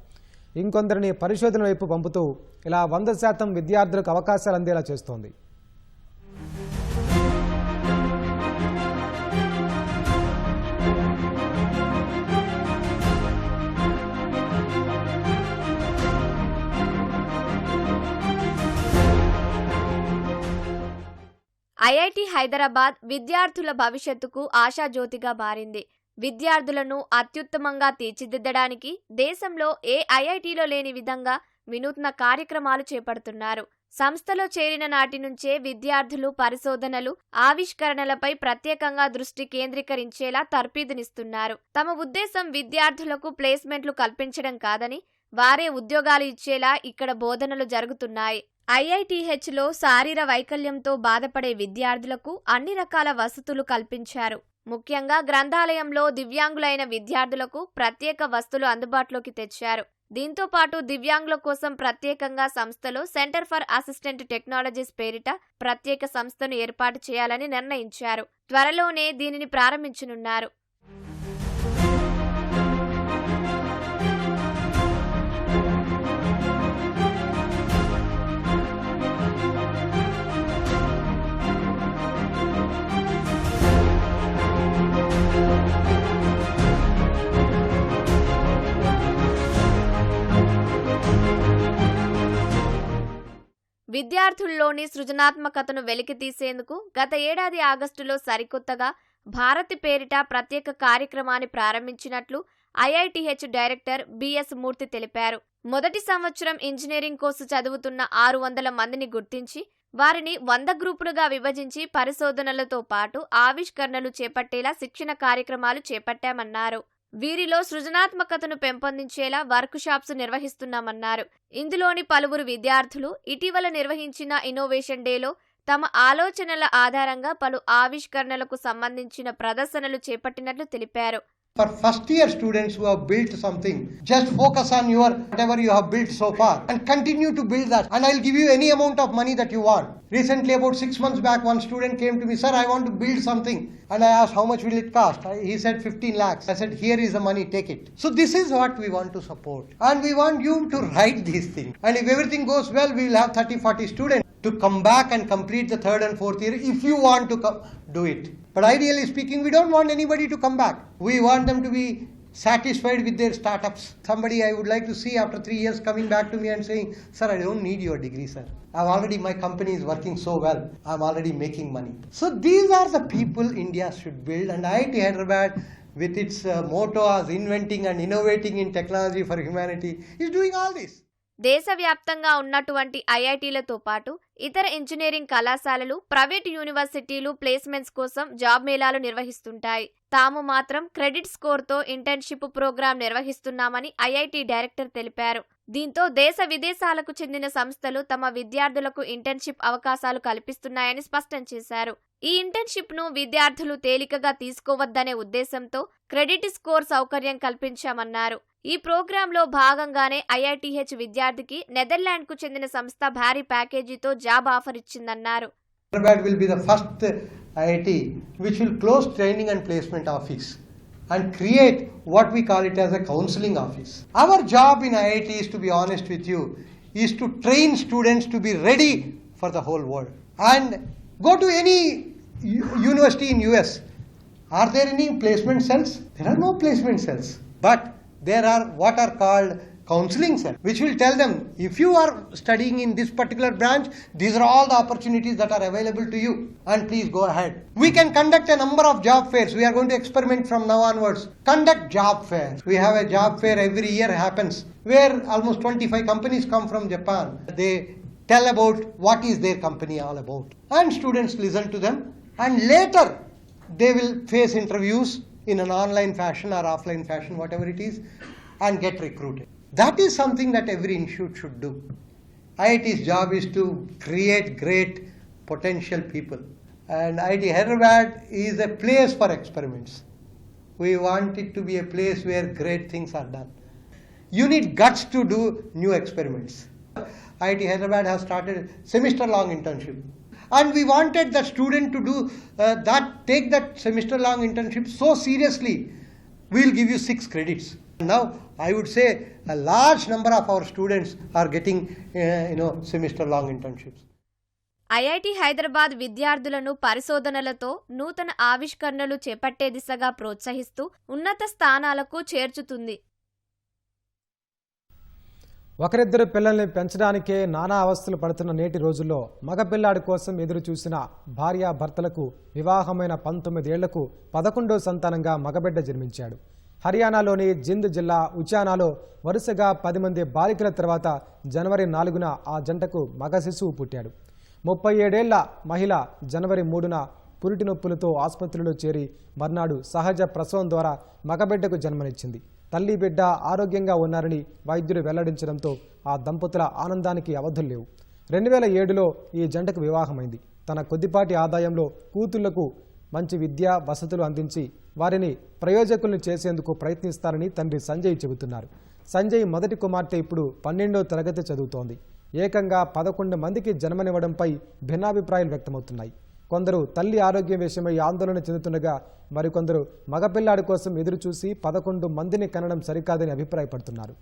ఇంకొందరిని పరిశోధన వైపు పంపుతూ ఇలా 100% విద్యార్థులకు అవకాశాలు అందేలా చేస్తోంది. ఐఐటి హైదరాబాద్ విద్యార్థుల భవిష్యత్తుకు ఆశాజ్యోతిగా మారింది. విద్యార్థులను అత్యుత్తమంగా తీర్చిదిద్దడానికి దేశంలో ఏ ఐఐటిలో లేని విధంగా వినూత్న కార్యక్రమాలు చేపడుతున్నారు. సంస్థలో చేరిన నాటి నుంచే విద్యార్థులు పరిశోధనలు, ఆవిష్కరణలపై ప్రత్యేకంగా దృష్టి కేంద్రీకరించేలా తర్ఫీదునిస్తున్నారు. తమ ఉద్దేశం విద్యార్థులకు ప్లేస్మెంట్లు కల్పించడం కాదని, వారే ఉద్యోగాలు ఇచ్చేలా ఇక్కడ బోధనలు జరుగుతున్నాయి. ఐఐటిహెచ్లో శారీర వైకల్యంతో బాధపడే విద్యార్థులకు అన్ని రకాల వసతులు కల్పించారు. ముఖ్యంగా గ్రంథాలయంలో దివ్యాంగులైన విద్యార్థులకు ప్రత్యేక వసతులు అందుబాటులోకి తెచ్చారు. దీంతో పాటు దివ్యాంగుల కోసం ప్రత్యేకంగా సంస్థలో సెంటర్ ఫర్ అసిస్టెంట్ టెక్నాలజీస్ పేరిట ప్రత్యేక సంస్థను ఏర్పాటు చేయాలని నిర్ణయించారు. త్వరలోనే దీనిని ప్రారంభించనున్నారు. విద్యార్థుల్లోని సృజనాత్మకతను వెలికితీసేందుకు గత ఏడాది ఆగస్టులో సరికొత్తగా భారతి పేరిట ప్రత్యేక కార్యక్రమాన్ని ప్రారంభించినట్లు ఐఐటిహెచ్ డైరెక్టర్ బిఎస్ మూర్తి తెలిపారు. మొదటి సంవత్సరం ఇంజనీరింగ్ కోర్సు చదువుతున్న 600 మందిని గుర్తించి వారిని 100 గ్రూపులుగా విభజించి పరిశోధనలతో పాటు ఆవిష్కరణలు చేపట్టేలా శిక్షణ కార్యక్రమాలు చేపట్టామన్నారు. వీరిలో సృజనాత్మకతను పెంపొందించేలా వర్క్ షాప్స్ నిర్వహిస్తున్నామన్నారు. ఇందులోని పలువురు విద్యార్థులు ఇటీవల నిర్వహించిన ఇన్నోవేషన్ డేలో తమ ఆలోచనల ఆధారంగా పలు ఆవిష్కరణలకు సంబంధించిన ప్రదర్శనలు చేపట్టినట్లు తెలిపారు. For first year students who have built something, just focus on your whatever you have built so far and continue to build that, and I'll give you any amount of money that you want. Recently, about 6 months back, one student came to me, sir, I want to build something, and I asked how much will it cost. He said 15 lakhs. I said, here is the money, take it. So this is what we want to support, and we want you to write these things, and if everything goes well, we will have 30-40 students to come back and complete the 3rd and 4th year if you want to do it. But ideally speaking, we don't want anybody to come back. We want them to be satisfied with their startups. Somebody I would like to see after 3 years coming back to me and saying, sir, I don't need your degree, sir. My company is working so well. I'm already making money. So these are the people India should build, and IIT Hyderabad with its motto as inventing and innovating in technology for humanity is doing all this. దేశవ్యాప్తంగా ఉన్నటువంటి ఐఐటీలతో పాటు ఇతర engineering కళాశాలలు, private యూనివర్సిటీలు placements కోసం job మేళాలు నిర్వహిస్తుంటాయి. తాము మాత్రం క్రెడిట్ స్కోర్తో ఇంటర్న్షిప్ ప్రోగ్రాం నిర్వహిస్తున్నామని ఐఐటి డైరెక్టర్ తెలిపారు. దీంతో దేశ విదేశాలకు చెందిన సంస్థలు తమ విద్యార్థులకు ఇంటర్న్షిప్ అవకాశాలు కల్పిస్తున్నాయని స్పష్టం చేశారు. ఈ ఇంటర్న్షిప్ ను విద్యార్థులు తేలికగా తీసుకోవద్దనే ఉద్దేశంతో క్రెడిట్ స్కోర్ సౌకర్యం కల్పించామన్నారు. ఈ ప్రోగ్రాంలో భాగంగానే ఐఐటిహెచ్ విద్యార్థికి నెదర్లాండ్ కు చెందిన సంస్థ భారీ ప్యాకేజీతో జాబ్ ఆఫర్ ఇచ్చిందన్నారు. Hyderabad will be the first IIT which will close training and placement office and create what we call it as a counseling office. Our job in IIT is, to be honest with you, is to train students to be ready for the whole world. And go to any university in US. Are there any placement cells? There are no placement cells. But there are what are called counseling cells, which will tell them, if you are studying in this particular branch, these are all the opportunities that are available to you, and please go ahead. We can conduct a number of job fairs. We are going to experiment from now onwards. Conduct job fairs. We have a job fair every year happens, where almost 25 companies come from Japan. They tell about what is their company all about, and students listen to them, and later they will face interviews in an online fashion or offline fashion, whatever it is, and get recruited. That is something that every institute should do. IIT's job is to create great potential people. And IIT Hyderabad is a place for experiments. We want it to be a place where great things are done. You need guts to do new experiments. IIT Hyderabad has started semester-long internship. And we wanted the student to do take that semester-long internship so seriously. We'll give you 6 credits. Now, I would say a large number of our students are getting, semester-long internships. IIT Hyderabad విద్యార్థులను పరిశోధనలతో నూతన ఆవిష్కరణలు చేపట్టే దిశగా ప్రోత్సహిస్తూ ఉన్నత స్థానాలకు చేర్చుతుంది. ఒకరిద్దరు పిల్లల్ని పెంచడానికే నానా అవస్థలు పడుతున్న నేటి రోజుల్లో మగపిల్లాడి కోసం ఎదురు చూసిన భార్యాభర్తలకు వివాహమైన 19 ఏళ్లకు 11వ సంతానంగా మగబిడ్డ జన్మించాడు. హర్యానాలోని జింద్ జిల్లా ఉచానాలో వరుసగా 10 మంది బాలికల తర్వాత జనవరి 4న ఆ జంటకు మగ శిశువు పుట్టాడు. 37 ఏళ్ల మహిళ జనవరి 3న పురిటి నొప్పులతో ఆసుపత్రిలో చేరి మర్నాడు సహజ ప్రసవం ద్వారా మగబిడ్డకు జన్మనిచ్చింది. తల్లి బిడ్డ ఆరోగ్యంగా ఉన్నారని వైద్యులు వెల్లడించడంతో ఆ దంపతుల ఆనందానికి అవధులు లేవు. 2007లో ఈ జంటకు వివాహమైంది. తన కొద్దిపాటి ఆదాయంలో కూతుళ్లకు మంచి విద్య వసతులు అందించి వారిని ప్రయోజకుల్ని చేసేందుకు ప్రయత్నిస్తారని తండ్రి సంజయ్ చెబుతున్నారు. సంజయ్ మొదటి కుమార్తె ఇప్పుడు 12వ తరగతి చదువుతోంది. ఏకంగా 11 మందికి జన్మనివ్వడంపై భిన్నాభిప్రాయాలు వ్యక్తమవుతున్నాయి. కొందరు తల్లి ఆరోగ్యం విషయమై ఆందోళన చెందుతుండగా మరికొందరు మగపిల్లాడి కోసం ఎదురుచూసి 11 మందిని కనడం సరికాదని అభిప్రాయపడుతున్నారు.